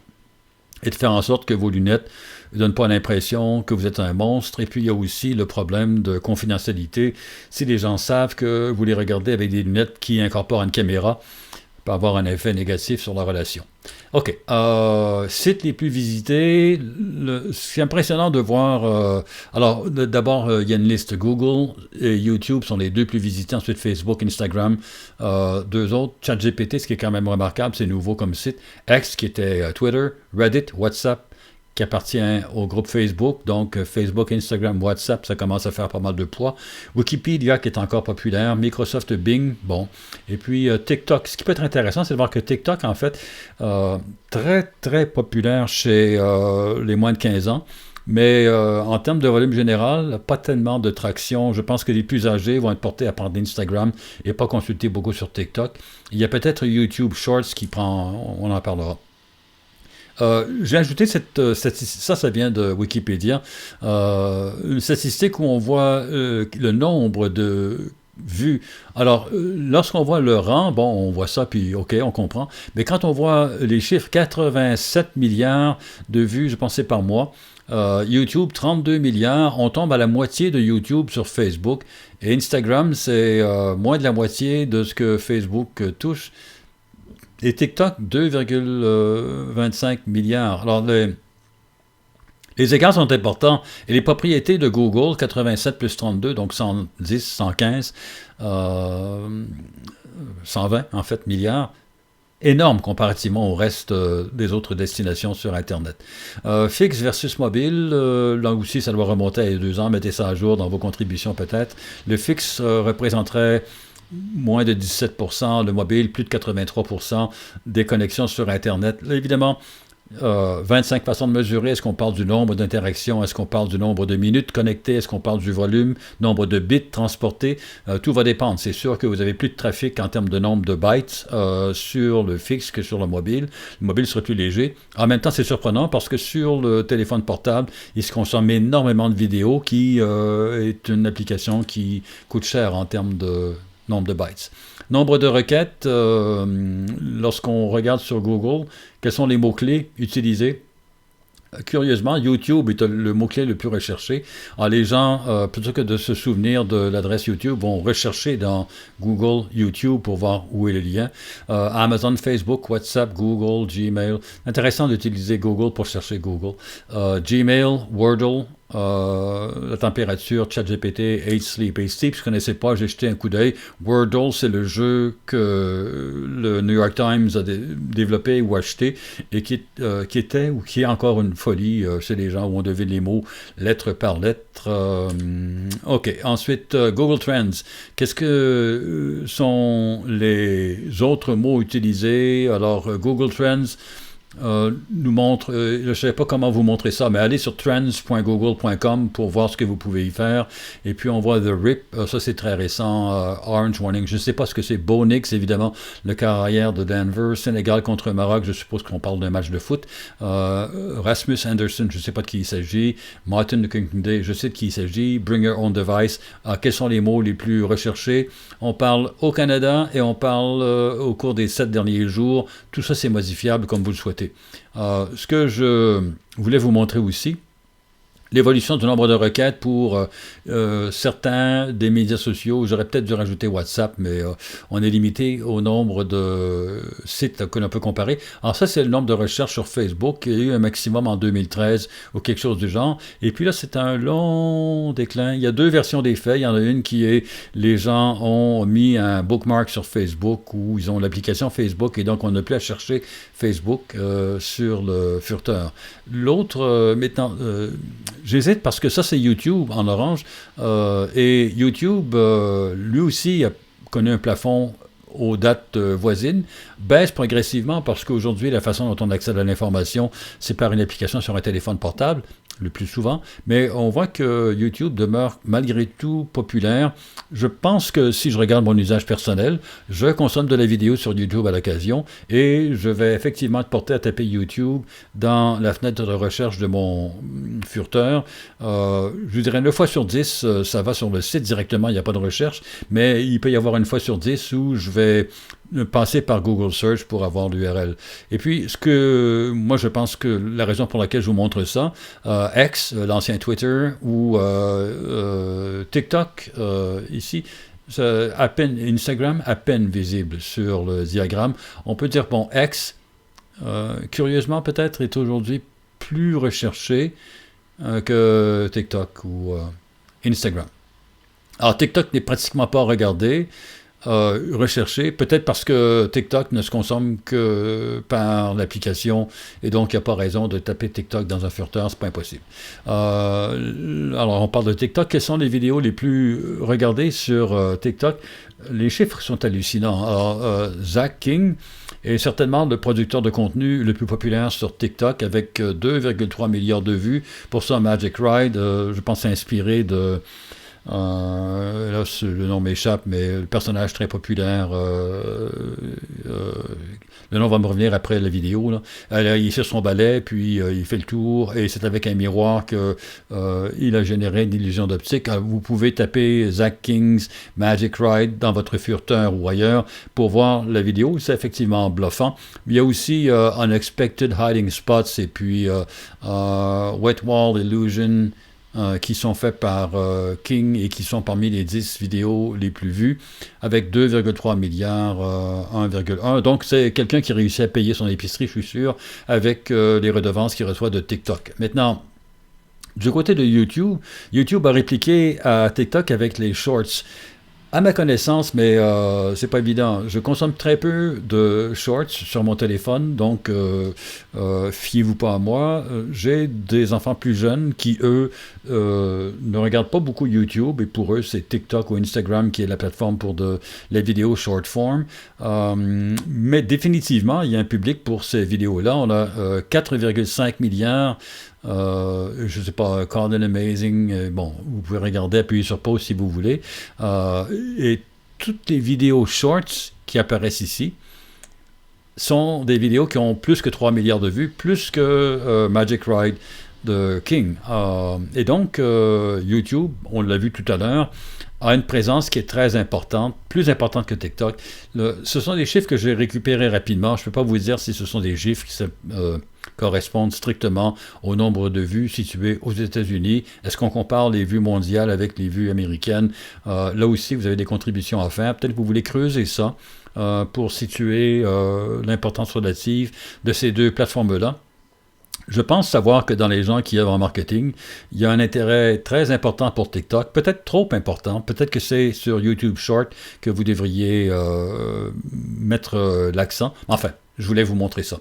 et de faire en sorte que vos lunettes ne donnent pas l'impression que vous êtes un monstre. Et puis, il y a aussi le problème de confidentialité. Si les gens savent que vous les regardez avec des lunettes qui incorporent une caméra, ça peut avoir un effet négatif sur la relation. OK. Sites les plus visités. C'est impressionnant de voir... alors, d'abord, il y a une liste. Google et YouTube sont les deux plus visités. Ensuite, Facebook, Instagram, deux autres. ChatGPT, ce qui est quand même remarquable, c'est nouveau comme site. X, qui était Twitter, Reddit, WhatsApp, qui appartient au groupe Facebook. Donc, Facebook, Instagram, WhatsApp, ça commence à faire pas mal de poids. Wikipédia, qui est encore populaire. Microsoft Bing, bon. Et puis, TikTok. Ce qui peut être intéressant, c'est de voir que TikTok, en fait, très, très populaire chez les moins de 15 ans. Mais en termes de volume général, pas tellement de traction. Je pense que les plus âgés vont être portés à prendre Instagram et pas consulter beaucoup sur TikTok. Il y a peut-être YouTube Shorts qui prend... On en parlera. J'ai ajouté ça vient de Wikipédia, une statistique où on voit le nombre de vues. Alors, lorsqu'on voit le rang, bon, on voit ça, puis OK, on comprend. Mais quand on voit les chiffres, 87 milliards de vues, je pensais par mois. YouTube, 32 milliards. On tombe à la moitié de YouTube sur Facebook. Et Instagram, c'est moins de la moitié de ce que Facebook touche. Et TikTok, 2,25 milliards. Alors, les écarts sont importants. Et les propriétés de Google, 87 plus 32, donc 110, 115, 120, en fait, milliards. Énorme comparativement au reste des autres destinations sur Internet. Fixe versus mobile, là aussi, ça doit remonter à 2 ans. Mettez ça à jour dans vos contributions peut-être. Le fixe représenterait moins de 17%, le mobile, plus de 83% des connexions sur Internet. Là, évidemment, 25 façons de mesurer. Est-ce qu'on parle du nombre d'interactions? Est-ce qu'on parle du nombre de minutes connectées? Est-ce qu'on parle du volume? Nombre de bits transportés? Tout va dépendre. C'est sûr que vous avez plus de trafic en termes de nombre de bytes sur le fixe que sur le mobile. Le mobile sera plus léger. En même temps, c'est surprenant parce que sur le téléphone portable, il se consomme énormément de vidéos qui est une application qui coûte cher en termes de nombre de bytes. Nombre de requêtes, lorsqu'on regarde sur Google, quels sont les mots-clés utilisés? Curieusement, YouTube est le mot-clé le plus recherché. Alors, les gens, plutôt que de se souvenir de l'adresse YouTube, vont rechercher dans Google YouTube pour voir où est le lien. Amazon, Facebook, WhatsApp, Google, Gmail. Intéressant d'utiliser Google pour chercher Google. Gmail, Wordle, la température, ChatGPT, Ate Sleep. Ate Sleep, je ne connaissais pas, j'ai jeté un coup d'œil. Wordle, c'est le jeu que le New York Times a développé ou acheté et qui était ou qui est encore une folie chez les gens où on devine les mots lettre par lettre. OK. Ensuite, Google Trends. Qu'est-ce que sont les autres mots utilisés? Alors, Google Trends nous montre, je ne sais pas comment vous montrer ça, mais allez sur trends.google.com pour voir ce que vous pouvez y faire. Et puis on voit The Rip, ça c'est très récent, Orange Warning, je ne sais pas ce que c'est. Bo Nix, évidemment, le carrière de Denver, Sénégal contre Maroc, je suppose qu'on parle d'un match de foot. Rasmus Anderson, je ne sais pas de qui il s'agit. Martin Luther King Day, je sais de qui il s'agit. Bring Your Own Device, quels sont les mots les plus recherchés? On parle au Canada et on parle au cours des 7 derniers jours. Tout ça c'est modifiable comme vous le souhaitez. Ce que je voulais vous montrer aussi, l'évolution du nombre de requêtes pour certains des médias sociaux. J'aurais peut-être dû rajouter WhatsApp, mais on est limité au nombre de sites que l'on peut comparer. Alors ça, c'est le nombre de recherches sur Facebook. Il y a eu un maximum en 2013 ou quelque chose du genre. Et puis là, c'est un long déclin. Il y a 2 versions des faits. Il y en a une qui est les gens ont mis un bookmark sur Facebook où ils ont l'application Facebook et donc on n'a plus à chercher Facebook sur le furteur. L'autre, maintenant... j'hésite parce que ça, c'est YouTube en orange. Et YouTube, lui aussi, a connu un plafond aux dates voisines, baisse progressivement parce qu'aujourd'hui, la façon dont on accède à l'information, c'est par une application sur un téléphone portable. le plus souvent, mais on voit que YouTube demeure malgré tout populaire. Je pense que si je regarde mon usage personnel, je consomme de la vidéo sur YouTube à l'occasion et je vais effectivement être porté à taper YouTube dans la fenêtre de recherche de mon furteur. Je dirais 9 fois sur 10, ça va sur le site directement, il n'y a pas de recherche, mais il peut y avoir une fois sur 10 où je vais passer par Google Search pour avoir l'URL. Et puis, moi je pense que la raison pour laquelle je vous montre ça, X, l'ancien Twitter, ou TikTok, ici, à peine, Instagram, à peine visible sur le diagramme. On peut dire, bon, X, curieusement peut-être, est aujourd'hui plus recherché que TikTok ou Instagram. Alors, TikTok n'est pratiquement pas regardé, recherché, peut-être parce que TikTok ne se consomme que par l'application et donc il n'y a pas raison de taper TikTok dans un furteur, c'est pas impossible. Alors on parle de TikTok, quelles sont les vidéos les plus regardées sur TikTok? Les chiffres sont hallucinants. Alors Zach King est certainement le producteur de contenu le plus populaire sur TikTok avec 2,3 milliards de vues pour son Magic Ride, je pense inspiré de là, le nom m'échappe, mais le personnage très populaire, le nom va me revenir après la vidéo. Là. Il est sur son balai, puis il fait le tour, et c'est avec un miroir qu'il a généré une illusion d'optique. Vous pouvez taper Zach King's Magic Ride dans votre furteur ou ailleurs pour voir la vidéo. C'est effectivement bluffant. Il y a aussi Unexpected Hiding Spots et puis Wet Wall Illusion, qui sont faits par King et qui sont parmi les 10 vidéos les plus vues, avec 2,3 milliards, 1,1. Donc, c'est quelqu'un qui réussit à payer son épicerie, je suis sûr, avec les redevances qu'il reçoit de TikTok. Maintenant, du côté de YouTube, YouTube a répliqué à TikTok avec les Shorts. À ma connaissance, mais c'est pas évident. Je consomme très peu de shorts sur mon téléphone, donc fiez-vous pas à moi. J'ai des enfants plus jeunes qui, eux, ne regardent pas beaucoup YouTube, et pour eux, c'est TikTok ou Instagram qui est la plateforme pour les vidéos short form. Mais définitivement, il y a un public pour ces vidéos-là. On a 4,5 milliards. Je ne sais pas, Conan Amazing, bon, vous pouvez regarder, appuyer sur pause si vous voulez. Et toutes les vidéos shorts qui apparaissent ici sont des vidéos qui ont plus que 3 milliards de vues, plus que Magic Ride de King. Et donc, YouTube, on l'a vu tout à l'heure, a une présence qui est très importante, plus importante que TikTok. Ce sont des chiffres que j'ai récupérés rapidement. Je ne peux pas vous dire si ce sont des chiffres qui correspondent strictement au nombre de vues situées aux États-Unis. Est-ce qu'on compare les vues mondiales avec les vues américaines? Là aussi, vous avez des contributions à faire. Peut-être que vous voulez creuser ça pour situer l'importance relative de ces deux plateformes-là. Je pense savoir que dans les gens qui œuvrent en marketing, il y a un intérêt très important pour TikTok, peut-être trop important, peut-être que c'est sur YouTube Short que vous devriez mettre l'accent. Enfin, je voulais vous montrer ça.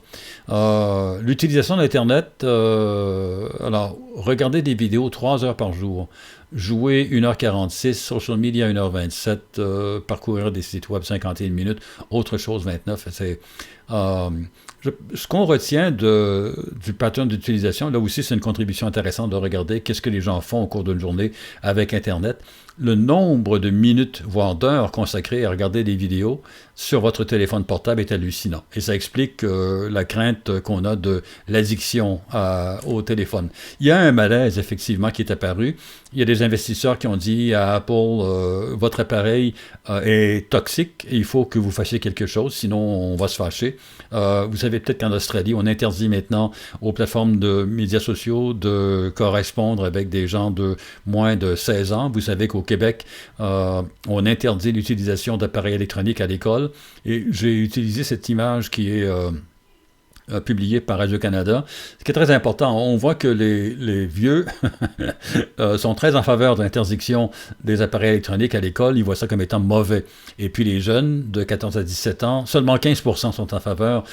L'utilisation d'Internet, alors, regardez des vidéos 3 heures par jour, jouer 1h46, social media 1h27, parcourir des sites web 51 minutes, autre chose 29, c'est... ce qu'on retient du pattern d'utilisation, là aussi c'est une contribution intéressante de regarder qu'est-ce que les gens font au cours d'une journée avec Internet. Le nombre de minutes, voire d'heures consacrées à regarder des vidéos sur votre téléphone portable est hallucinant. Et ça explique la crainte qu'on a de l'addiction au téléphone. Il y a un malaise, effectivement, qui est apparu. Il y a des investisseurs qui ont dit à Apple, votre appareil est toxique et il faut que vous fassiez quelque chose, sinon on va se fâcher. Vous savez peut-être qu'en Australie, on interdit maintenant aux plateformes de médias sociaux de correspondre avec des gens de moins de 16 ans. Vous savez qu'au Québec, on interdit l'utilisation d'appareils électroniques à l'école. Et j'ai utilisé cette image qui est publiée par Radio-Canada. Ce qui est très important, on voit que les vieux sont très en faveur de l'interdiction des appareils électroniques à l'école. Ils voient ça comme étant mauvais. Et puis les jeunes de 14 à 17 ans, seulement 15% sont en faveur.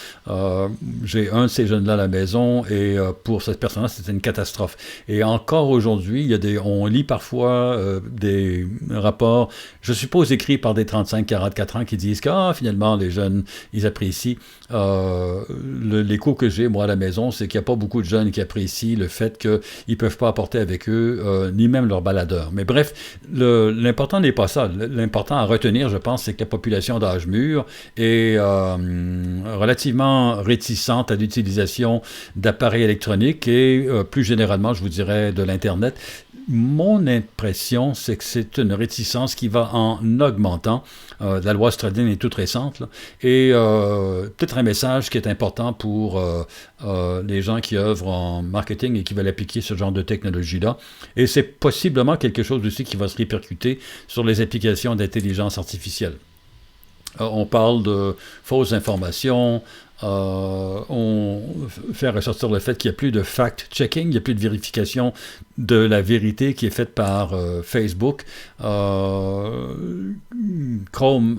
J'ai un de ces jeunes-là à la maison et pour cette personne-là, c'était une catastrophe. Et encore aujourd'hui, on lit parfois des rapports, je suppose écrits par des 35-44 ans qui disent que finalement les jeunes, ils apprécient le l'écho que j'ai, moi, à la maison, c'est qu'il n'y a pas beaucoup de jeunes qui apprécient le fait qu'ils ne peuvent pas apporter avec eux, ni même leur baladeur. Mais bref, l'important n'est pas ça. L'important à retenir, je pense, c'est que la population d'âge mûr est relativement réticente à l'utilisation d'appareils électroniques et, plus généralement, je vous dirais, de l'Internet. Mon impression, c'est que c'est une réticence qui va en augmentant. La loi australienne est toute récente, là, et peut-être un message qui est important pour les gens qui œuvrent en marketing et qui veulent appliquer ce genre de technologie-là. Et c'est possiblement quelque chose aussi qui va se répercuter sur les applications d'intelligence artificielle. On parle de fausses informations, on fait ressortir le fait qu'il n'y a plus de fact-checking, il n'y a plus de vérification de la vérité qui est faite par Facebook. Chrome,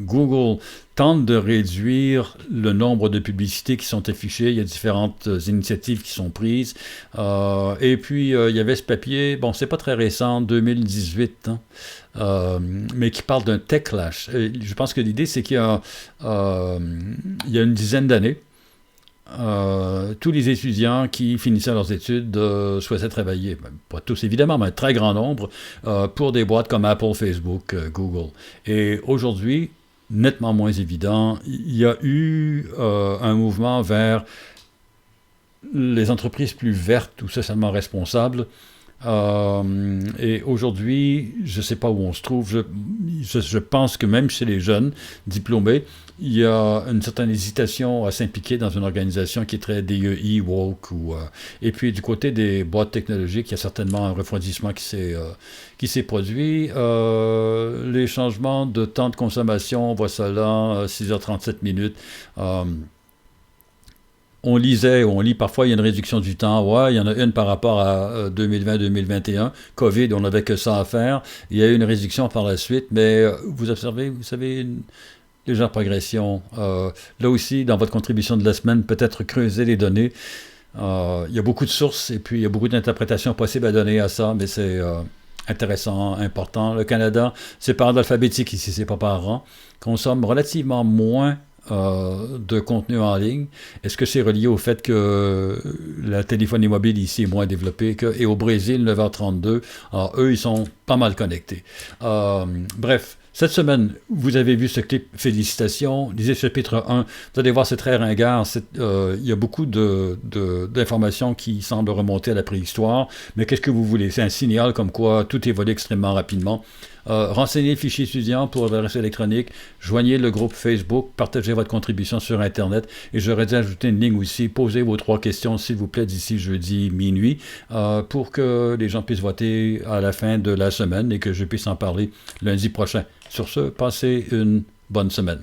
Google tentent de réduire le nombre de publicités qui sont affichées. Il y a différentes initiatives qui sont prises. Et puis, il y avait ce papier, bon, c'est pas très récent, 2018, hein, mais qui parle d'un tech clash. Et je pense que l'idée, c'est qu'il y a une dizaine d'années, tous les étudiants qui finissaient leurs études souhaitaient travailler, pas tous évidemment, mais un très grand nombre, pour des boîtes comme Apple, Facebook, Google. Et aujourd'hui, nettement moins évident, il y a eu un mouvement vers les entreprises plus vertes ou socialement responsables. Et aujourd'hui, je ne sais pas où on se trouve. Je pense que même chez les jeunes diplômés, il y a une certaine hésitation à s'impliquer dans une organisation qui est très DEI, woke. Et puis du côté des boîtes technologiques, il y a certainement un refroidissement qui s'est produit. Les changements de temps de consommation, on voit ça là, 6h37 minutes. On lit parfois, il y a une réduction du temps. Ouais, il y en a une par rapport à 2020-2021. COVID, on n'avait que ça à faire. Il y a eu une réduction par la suite, mais vous savez, une légère progression. Là aussi, dans votre contribution de la semaine, peut-être creuser les données. Il y a beaucoup de sources et puis il y a beaucoup d'interprétations possibles à donner à ça, mais c'est intéressant, important. Le Canada, c'est par ordre alphabétique ici, c'est pas par rang. Consomme relativement moins de contenu en ligne. Est-ce que c'est relié au fait que la téléphonie mobile ici est moins développée et au Brésil, 9h32, alors eux, ils sont pas mal connectés. Bref, cette semaine, vous avez vu ce clip, félicitations. Lisez chapitre 1, vous allez voir, c'est très ringard. Il y a beaucoup d'informations qui semblent remonter à la préhistoire, mais qu'est-ce que vous voulez? C'est un signal comme quoi tout évolue extrêmement rapidement. Renseignez le fichier étudiant pour l'adresse électronique, joignez le groupe Facebook, partagez votre contribution sur Internet, et j'aurais dû ajouter une ligne aussi, posez vos 3 questions, s'il vous plaît, d'ici jeudi minuit, pour que les gens puissent voter à la fin de la semaine et que je puisse en parler lundi prochain. Sur ce, passez une bonne semaine.